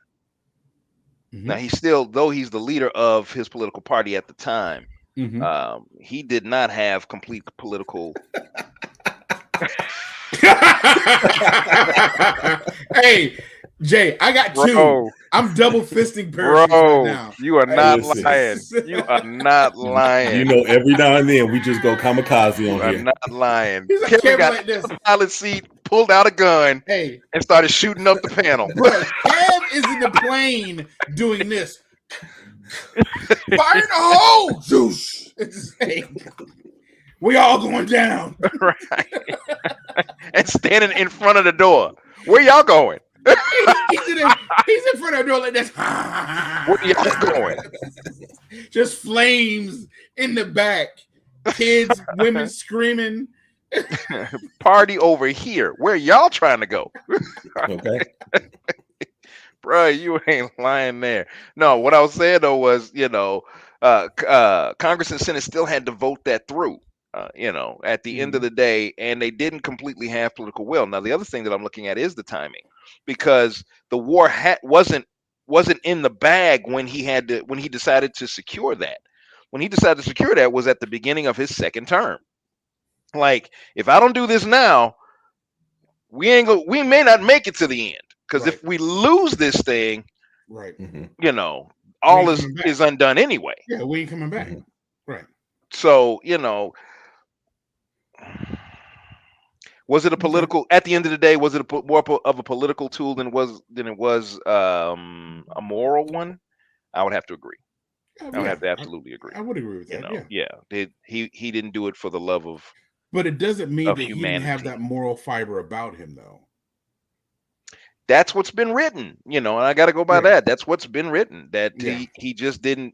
Mm-hmm. Now he's the leader of his political party at the time. Mm-hmm. He did not have complete political. Hey, Jay, I got two. I'm double fisting parachutes right now. You are not lying. You are not lying. You know, every now and then we just go kamikaze on here. I'm not lying. Kevin got like this. The pilot seat, pulled out a gun, and started shooting up the panel. Kev is in the plane doing this. Fire in the hole! Zeus! We all going down. Right. And standing in front of the door. Where y'all going? He's in front of the door like this. Where y'all going? Just flames in the back. Kids, women screaming. Party over here. Where y'all trying to go? Okay. Bro, you ain't lying there. No, what I was saying though was, Congress and Senate still had to vote that through. At the end of the day, and they didn't completely have political will. Now, the other thing that I'm looking at is the timing, because the war wasn't in the bag when he decided to secure that. When he decided to secure that was at the beginning of his second term. Like, if I don't do this now, we may not make it to the end, because if we lose this thing, right, all is undone anyway. Yeah, we ain't coming back. Right. So, was it a political? At the end of the day, was it more of a political tool than it was a moral one? I would have to agree. I would have to absolutely agree. I would agree with that. He didn't do it for the love of. But it doesn't mean that humanity. He didn't have that moral fiber about him, though. That's what's been written, and I got to go by that. That's what's been written. That he just didn't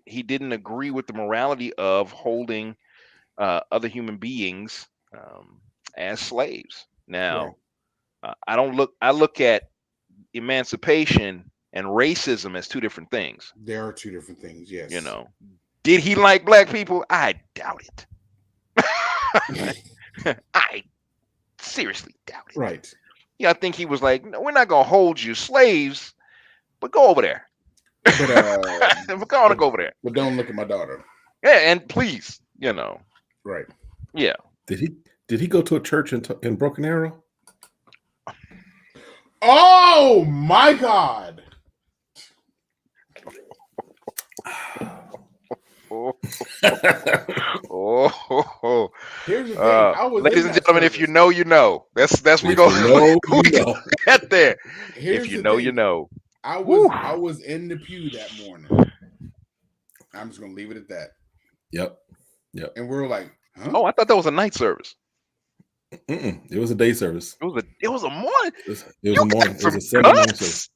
agree with the morality of holding other human beings as slaves. Now, I look at emancipation and racism as two different things. There are two different things. Yes. Did he like black people? I doubt it. I seriously doubt it. Right. Yeah, I think he was like, no, we're not gonna hold you slaves, but go over there. But go over there. But don't look at my daughter. Yeah, and please, Right. Yeah. Did he go to a church in Broken Arrow? Oh my God. Here's the thing. Ladies and gentlemen, if you know, you know. That's we go. Get there. If you know, you know. I was in the pew that morning. I'm just gonna leave it at that. Yep. And we're like, huh? Oh, I thought that was a night service. It was a day service. It was a morning. It was a morning. It was a Sunday morning service.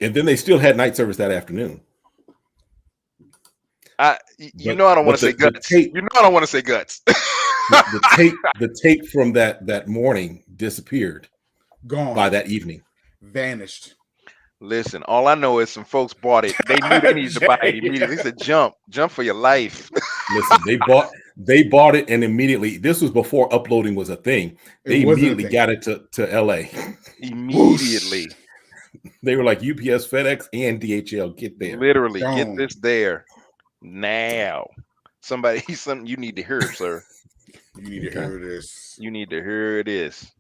And then they still had night service that afternoon. I don't want to say guts. I don't want to say guts. the tape from that morning disappeared. Gone by that evening. Vanished. Listen, all I know is some folks bought it. They knew they needed to buy it immediately. They said, jump for your life. Listen, they bought it, and immediately, this was before uploading was a thing. They immediately got it to LA. Immediately. They were like UPS, FedEx, and DHL. Get there. Literally, get this there now. Something you need to hear, sir. You need to hear this. You need to hear this.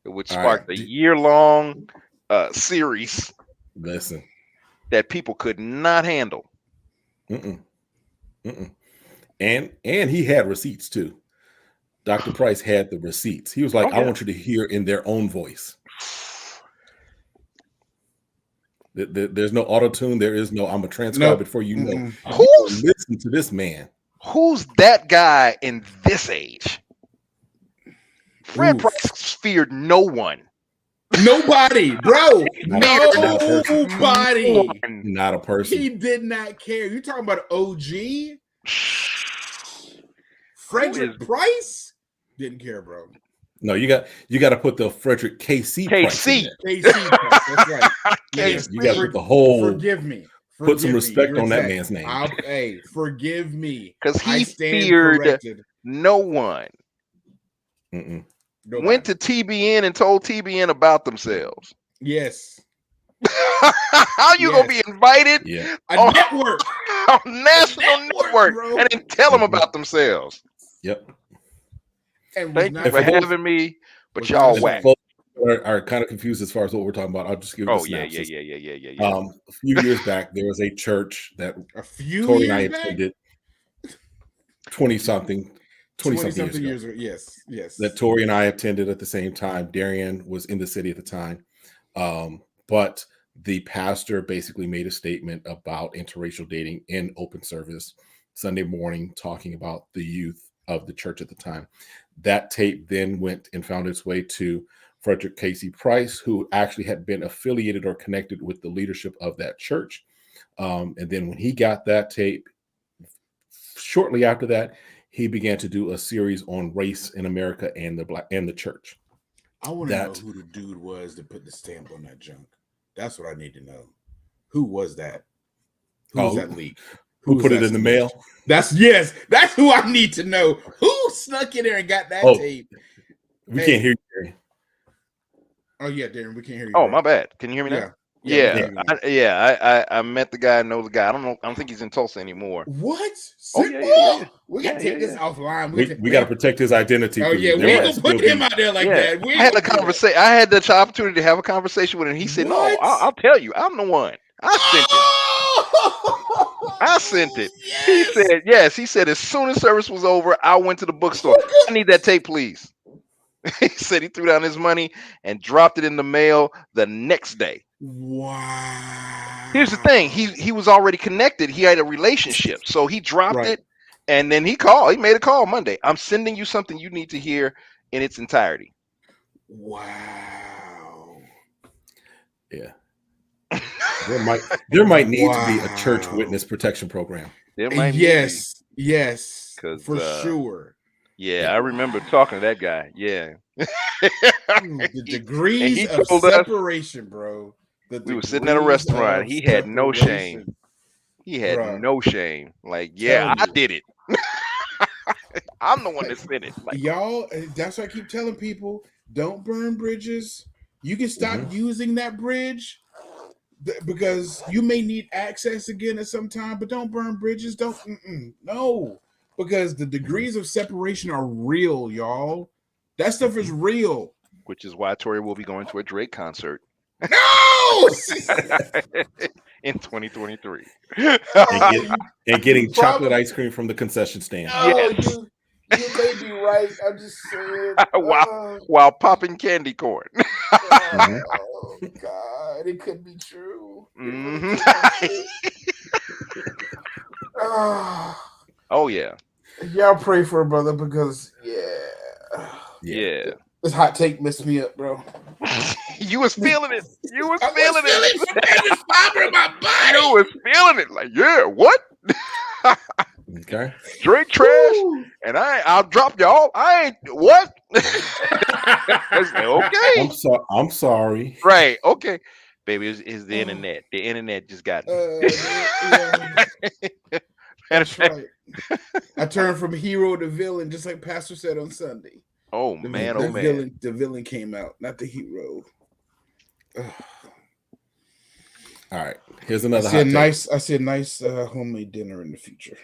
Which sparked a year-long series. Listen, that people could not handle. And he had receipts too. Dr. Price had the receipts. He was like, I want you to hear in their own voice. There's no auto-tune. There is no, I'm going to transcribe it for you. Know. Listen to this man. Who's that guy in this age? Fred Price feared no one. Nobody, bro. Nobody. Not a person. He did not care. You talking about OG? Frederick Price didn't care, bro. No, you got to put the Frederick KC Price. KC Price. That's right. Yes, you got to put the whole. Forgive me. Put some respect on that man's name. Hey, forgive me. Because he feared no one. Went to TBN and told TBN about themselves. Yes. How you gonna be invited? Yeah. A network. A national network, and then tell them about themselves. Yep. And thank you for having me, but y'all whack. Are kind of confused as far as what we're talking about. I'll just give you a synopsis. Yeah. A few years back, there was a church that Tori and I attended. 20-something years ago. Yes. That Tori and I attended at the same time. Darian was in the city at the time. But the pastor basically made a statement about interracial dating in open service Sunday morning, talking about the youth of the church at the time. That tape then went and found its way to Frederick KC Price, who actually had been affiliated or connected with the leadership of that church. And then when he got that tape, shortly after that, he began to do a series on race in America and the church. I want to know who the dude was that put the stamp on that junk. That's what I need to know. Who was that? Who was that leak? Who put it in the mail? That's who I need to know. Who snuck in there and got that tape? We can't hear you. Oh yeah, Darren, we can't hear you. Oh, my bad. Can you hear me now? I met the guy, know the guy. I don't think he's in Tulsa anymore. What? We gotta take this offline. We gotta protect his identity. Oh yeah, we ain't gonna put him out there like that. I had a conversation. I had the opportunity to have a conversation with him. He said, "No, I'll tell you, I'm the one. I sent it." Yes. He said, "Yes." He said, "As soon as service was over, I went to the bookstore. I need that tape, please." He said he threw down his money and dropped it in the mail the next day. Wow. Here's the thing. He was already connected. He had a relationship. So he dropped it, and then he made a call Monday. "I'm sending you something you need to hear in its entirety." Wow. Yeah. There might need to be a church witness protection program. There might yes, for sure. Yeah, I remember talking to that guy. Yeah. The degrees of separation, bro. We were sitting at a restaurant. He had no shame. No shame. Like, I did it. I'm the one that said it. Like, y'all, that's why I keep telling people, don't burn bridges. You can stop using that bridge because you may need access again at some time, but don't burn bridges. No. Because the degrees of separation are real, y'all. That stuff is real. Which is why Tori will be going to a Drake concert. No! In 2023. and getting chocolate ice cream from the concession stand. Yes. You may be right. I'm just saying. While popping candy corn. Oh, God. It could be true. Oh yeah. Y'all pray for a brother because this hot take messed me up, bro. You was feeling it. You was feeling it. It's fiber in my body. You was feeling it. Like, what? Okay. Drink trash, and I'll drop y'all. I ain't what? Okay. I'm sorry. Right. Okay. baby. It's the internet. The internet just got me. That's right. I turned from hero to villain, just like Pastor said on Sunday. Oh man, oh man. The villain came out, not the hero. All right, here's another. I see a nice homemade dinner in the future.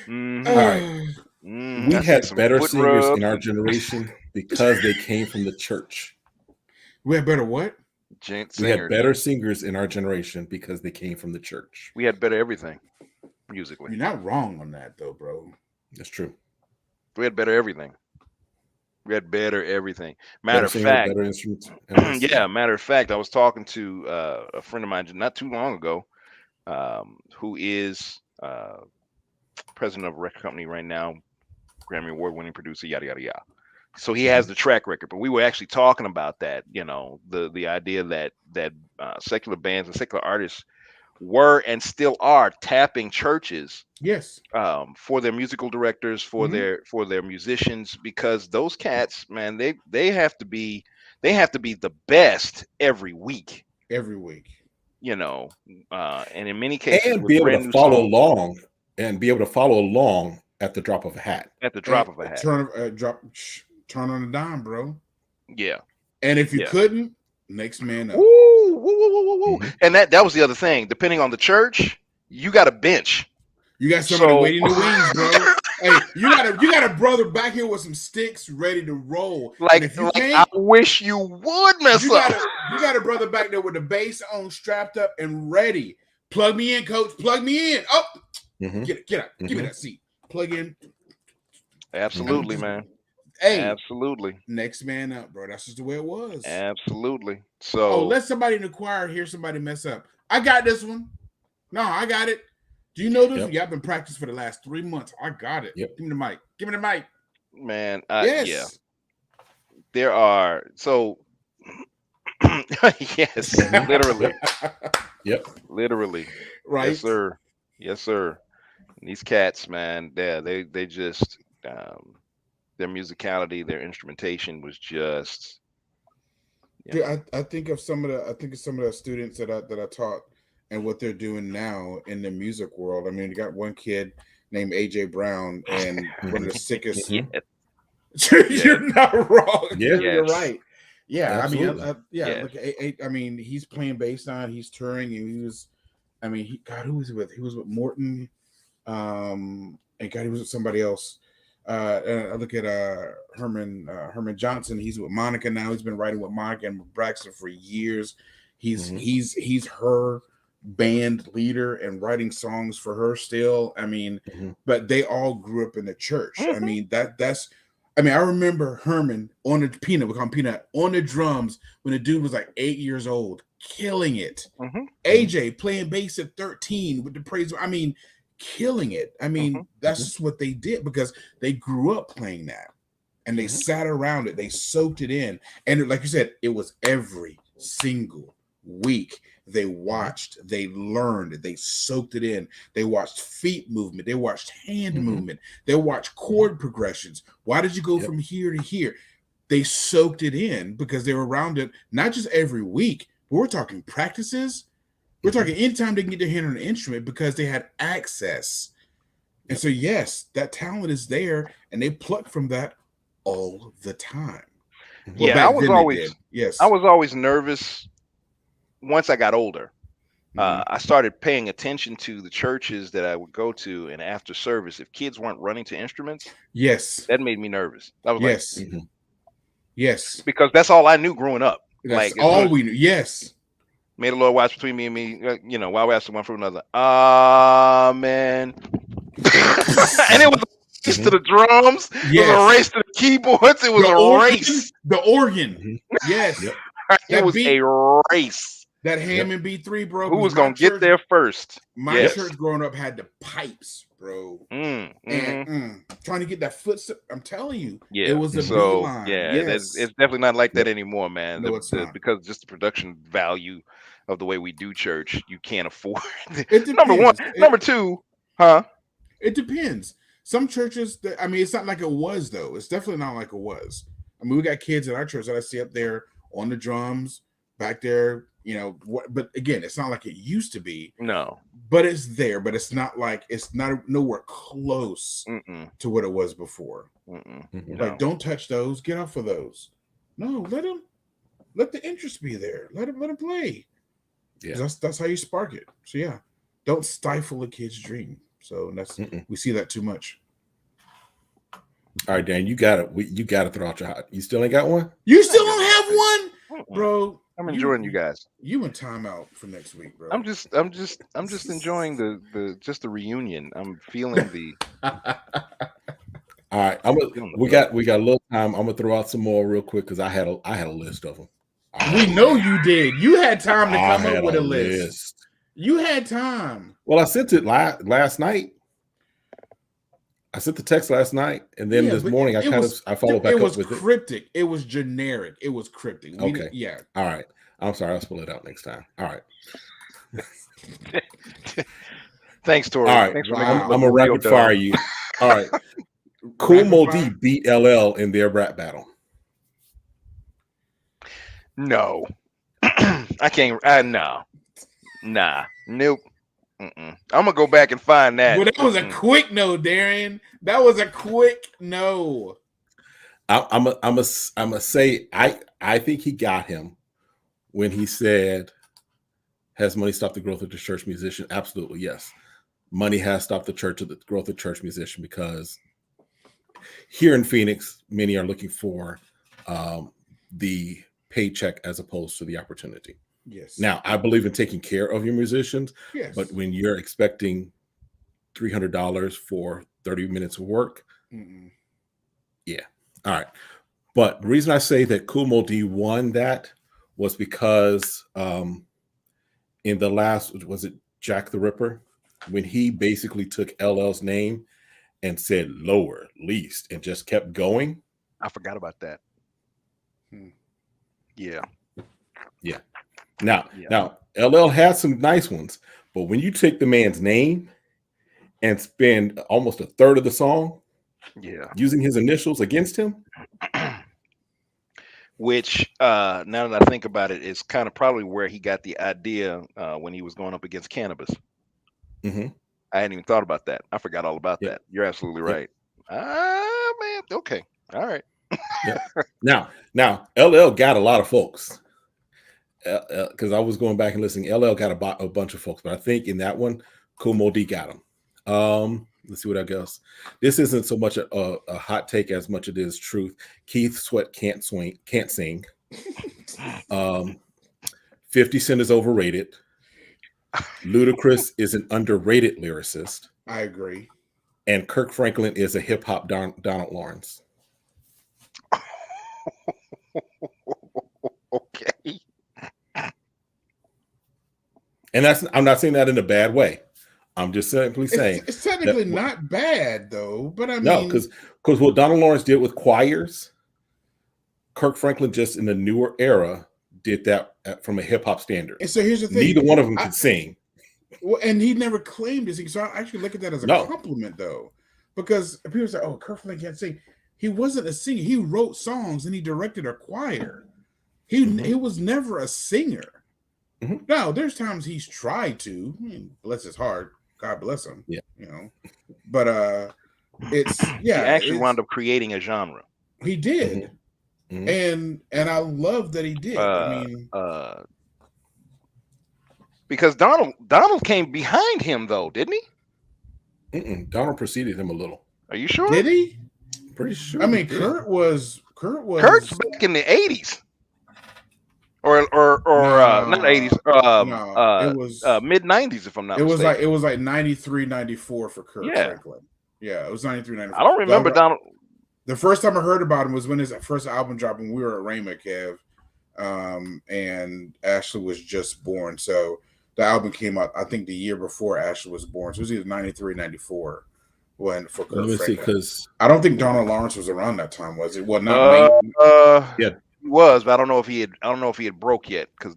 All right. We had better singers in our generation because they came from the church. We had better what? We had better singers in our generation because they came from the church. We had better everything musically. You're not wrong on that, though, bro. That's true. We had better everything. We had better everything. Matter of fact, better instruments. Yeah. Matter of fact, I was talking to a friend of mine not too long ago, who is president of a record company right now, Grammy Award-winning producer, yada yada yada. So he has the track record. But we were actually talking about that. You know, the idea that secular bands and secular artists were and still are tapping churches, yes, for their musical directors, for their musicians, because those cats, man, they have to be the best every week. You know, and in many cases, and be able to follow along at the drop of a hat. Turn on a dime, bro. Yeah. And if you couldn't, next man up. Woo. And that was the other thing. Depending on the church, you got a bench. You got somebody waiting in the wings, bro. Hey, you got a brother back here with some sticks ready to roll. I wish you would mess up. You got a brother back there with the bass on, strapped up and ready. Plug me in, coach. Plug me in. Oh, get up. Give me that seat. Plug in. Absolutely, man. Hey, absolutely. Next man up, bro. That's just the way it was. Absolutely. So, let somebody in the choir hear somebody mess up. I got this one. No, I got it. Do you know this? Yep. Yeah, I've been practicing for the last 3 months. I got it. Yep. Give me the mic. Man, yes. Yeah. There are yes, literally. Yep. Literally. Right. Yes, sir. And these cats, man, they just their musicality, their instrumentation was just. Dude, I think of some of the students that I taught and what they're doing now in the music world. I mean, you got one kid named AJ Brown, and one of the sickest. You're not wrong. Yeah, you're right. Yeah, absolutely. Look, I mean, he's playing bass now. He's touring, and who was he with? He was with Morton, and God, he was with somebody else. And I look at Herman Johnson. He's with Monica now. He's been writing with Monica and with Braxton for years. He's her band leader and writing songs for her still. I mean, but they all grew up in the church. I mean, I remember Herman on the Peanut, we call him Peanut, on the drums when the dude was like 8 years old, killing it. AJ playing bass at 13 with the praise. I mean, killing it. I mean, that's just what they did because they grew up playing that and they sat around it. They soaked it in. And like you said, it was every single week. They watched, they learned, they soaked it in. They watched feet movement. They watched hand movement. They watched chord progressions. Why did you go from here to here? They soaked it in because they were around it, not just every week, but we're talking practices. We're talking anytime they can get their hand on an instrument because they had access. And so, yes, that talent is there and they pluck from that all the time. Well, I was always nervous. Once I got older, I started paying attention to the churches that I would go to, and after service, if kids weren't running to instruments, that made me nervous. I was yes, because that's all I knew growing up. That's all we knew. Yes, may the Lord watch between me and me. While we asked one from another. Amen. And it was a race to the drums. It was a race to the keyboards. It was race. The organ. Yes, it was a race. That Hammond B3, bro. Who was gonna get there first? My church growing up had the pipes, bro. And trying to get that footstep. I'm telling you, it was a big line. It's definitely not like that anymore, man. No, it's not. Because just the production value of the way we do church, you can't afford. It depends. Number one, number two, huh? It depends. some churches, I mean, it's not like it was, though. It's definitely not like it was. I mean, we got kids in our church that I see up there on the drums, back there, you know, but again, it's not like it used to be. No. But it's there, but it's not nowhere close to what it was before. Like, don't touch those, get off of those. No, let the interest be there. Let them play. Yeah. That's how you spark it. So yeah, don't stifle a kid's dream. So we see that too much. All right, Dan, you got it. You got to throw out your hot. You still ain't got one? You still don't have one, bro. I'm enjoying you guys. You in timeout for next week, bro. I'm just enjoying the reunion. I'm feeling the. All right, we got a little time. I'm gonna throw out some more real quick because I had a list of them. We know you did. You had time to come up with a list. You had time. Well, I sent it last night. I sent the text last night, and then this morning I followed back up with it. It was cryptic. It was generic. It was cryptic. Okay. Yeah. All right. I'm sorry. I'll spell it out next time. All right. Thanks, Tori. All right. Thanks for I'm gonna rapid fire you. All right. Cool Mo D beat LL in their rap battle. No. I can't. Nah. Nope. I'm gonna go back and find that. Well, that was a quick no, Darren. That was a quick no. I'm a say I think he got him when he said, "Has money stopped the growth of the church musician?" Absolutely, yes. Money has stopped the growth of church musician because here in Phoenix, many are looking for the paycheck as opposed to the opportunity. Yes. Now, I believe in taking care of your musicians, yes. But when you're expecting $300 for 30 minutes of work, yeah. All right. But the reason I say that Kool Moe Dee won that was because in the last, was it Jack the Ripper? When he basically took LL's name and said lower, least, and just kept going. I forgot about that. Yeah. Now, LL has some nice ones, but when you take the man's name and spend almost a third of the song, using his initials against him, which now that I think about it, is kind of probably where he got the idea when he was going up against Cannabis. I hadn't even thought about that. I forgot all about that. You're absolutely right. Man, okay, all right. Now, LL got a lot of folks. Because I was going back and listening, LL got a bunch of folks, but I think in that one, Kool Moe Dee got him. Let's see what I guess. This isn't so much a hot take as much as it is truth. Keith Sweat can't sing. 50 Cent is overrated. Ludacris is an underrated lyricist. I agree. And Kirk Franklin is a hip hop Donald Lawrence. Okay. And I'm not saying that in a bad way. I'm just simply saying it's technically not bad though. But I mean, no, because what Donald Lawrence did with choirs, Kirk Franklin just in the newer era did that from a hip hop standard. And so here's the thing: neither one of them could sing. Well, and he never claimed to sing. So I actually look at that as a compliment, though, because people say, "Oh, Kirk Franklin can't sing." He wasn't a singer. He wrote songs and he directed a choir. He was never a singer. Now, there's times he's tried to. I mean, bless his heart. God bless him. Yeah, you know. But it's he actually wound up creating a genre. He did, and I love that he did. I mean, because Donald came behind him though, didn't he? Donald preceded him a little. Are you sure? Did he? Pretty sure. I mean, Kurt's back in the 80s. Or not 80s. It was mid 90s, if I'm not mistaken. It was like 93, 94 for Kirk Franklin. Yeah, it was 93, 94. I don't remember Donald. The first time I heard about him was when his first album dropped when we were at Rayma, Kev, and Ashley was just born. So the album came out, I think, the year before Ashley was born. So it was either 93, 94 when for Kirk Franklin. See, because I don't think Donald Lawrence was around that time, was it? Well, not yeah. He was, but I don't know if he had broke yet because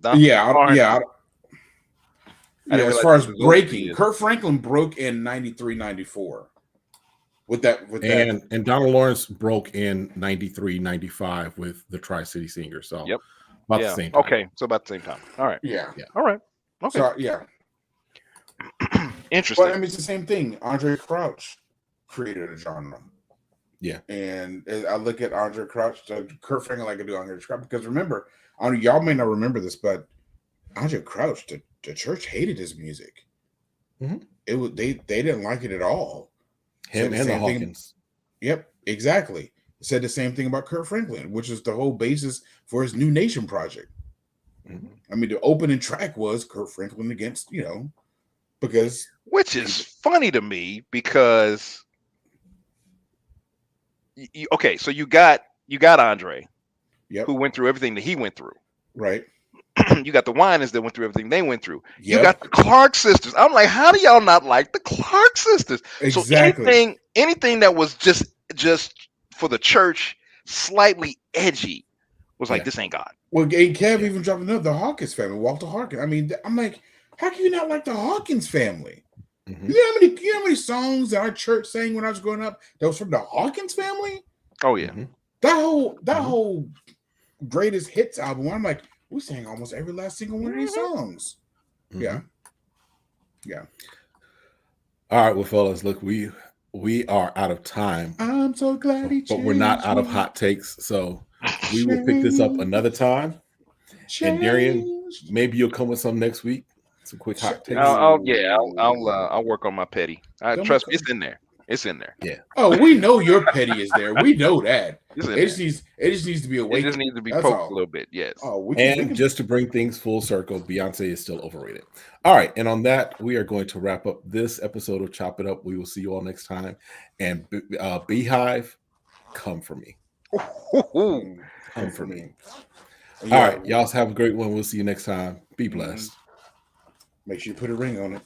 as far as breaking, Kirk Franklin broke in 93, 94. with that. And Donald Lawrence broke in 93, 95 with the Tri-City Singers. So about the same time. Okay, so about the same time. All right. Yeah. All right. Okay. So yeah. Interesting. But I mean, it's the same thing. Andre Crouch created a genre. Yeah. And I look at Andre Crouch, Kurt Franklin, like I do Andre Crouch, because remember, y'all may not remember this, but Andre Crouch, the church hated his music. Mm-hmm. It was they didn't like it at all. Him and the Hawkins. Yep, exactly. Said the same thing about Kurt Franklin, which is the whole basis for his New Nation project. Mm-hmm. I mean, the opening track was Kurt Franklin against, because which is funny to me because okay, so you got Andre, who went through everything that he went through, right? You got the Winans that went through everything they went through. Yep. You got the Clark sisters. I'm like, how do y'all not like the Clark sisters? Exactly. So anything that was just for the church, slightly edgy, was like, this ain't God. Well, Kev even dropped another, the Hawkins family, Walter Hawkins. I mean, I'm like, how can you not like the Hawkins family? Mm-hmm. You know how many songs that our church sang when I was growing up that was from the Hawkins family? Oh yeah. Mm-hmm. That whole greatest hits album. I'm like, we sang almost every last single one of these songs. Mm-hmm. Yeah. All right, well, fellas, look, we are out of time. I'm so glad but we're not out of hot takes, so we will pick this up another time. And Darian, maybe you'll come with some next week. Some quick hot takes. I'll work on my petty. Trust me, it's in there. It's in there. Yeah. Oh, we know your petty is there. We know that. It just needs to be awakened. It just needs to be poked a little bit. Yes. Oh, just to bring things full circle, Beyonce is still overrated. All right, and on that, we are going to wrap up this episode of Chop It Up. We will see you all next time. And Beehive, come for me. Come for me. All right, y'all have a great one. We'll see you next time. Be blessed. Make sure you put a ring on it.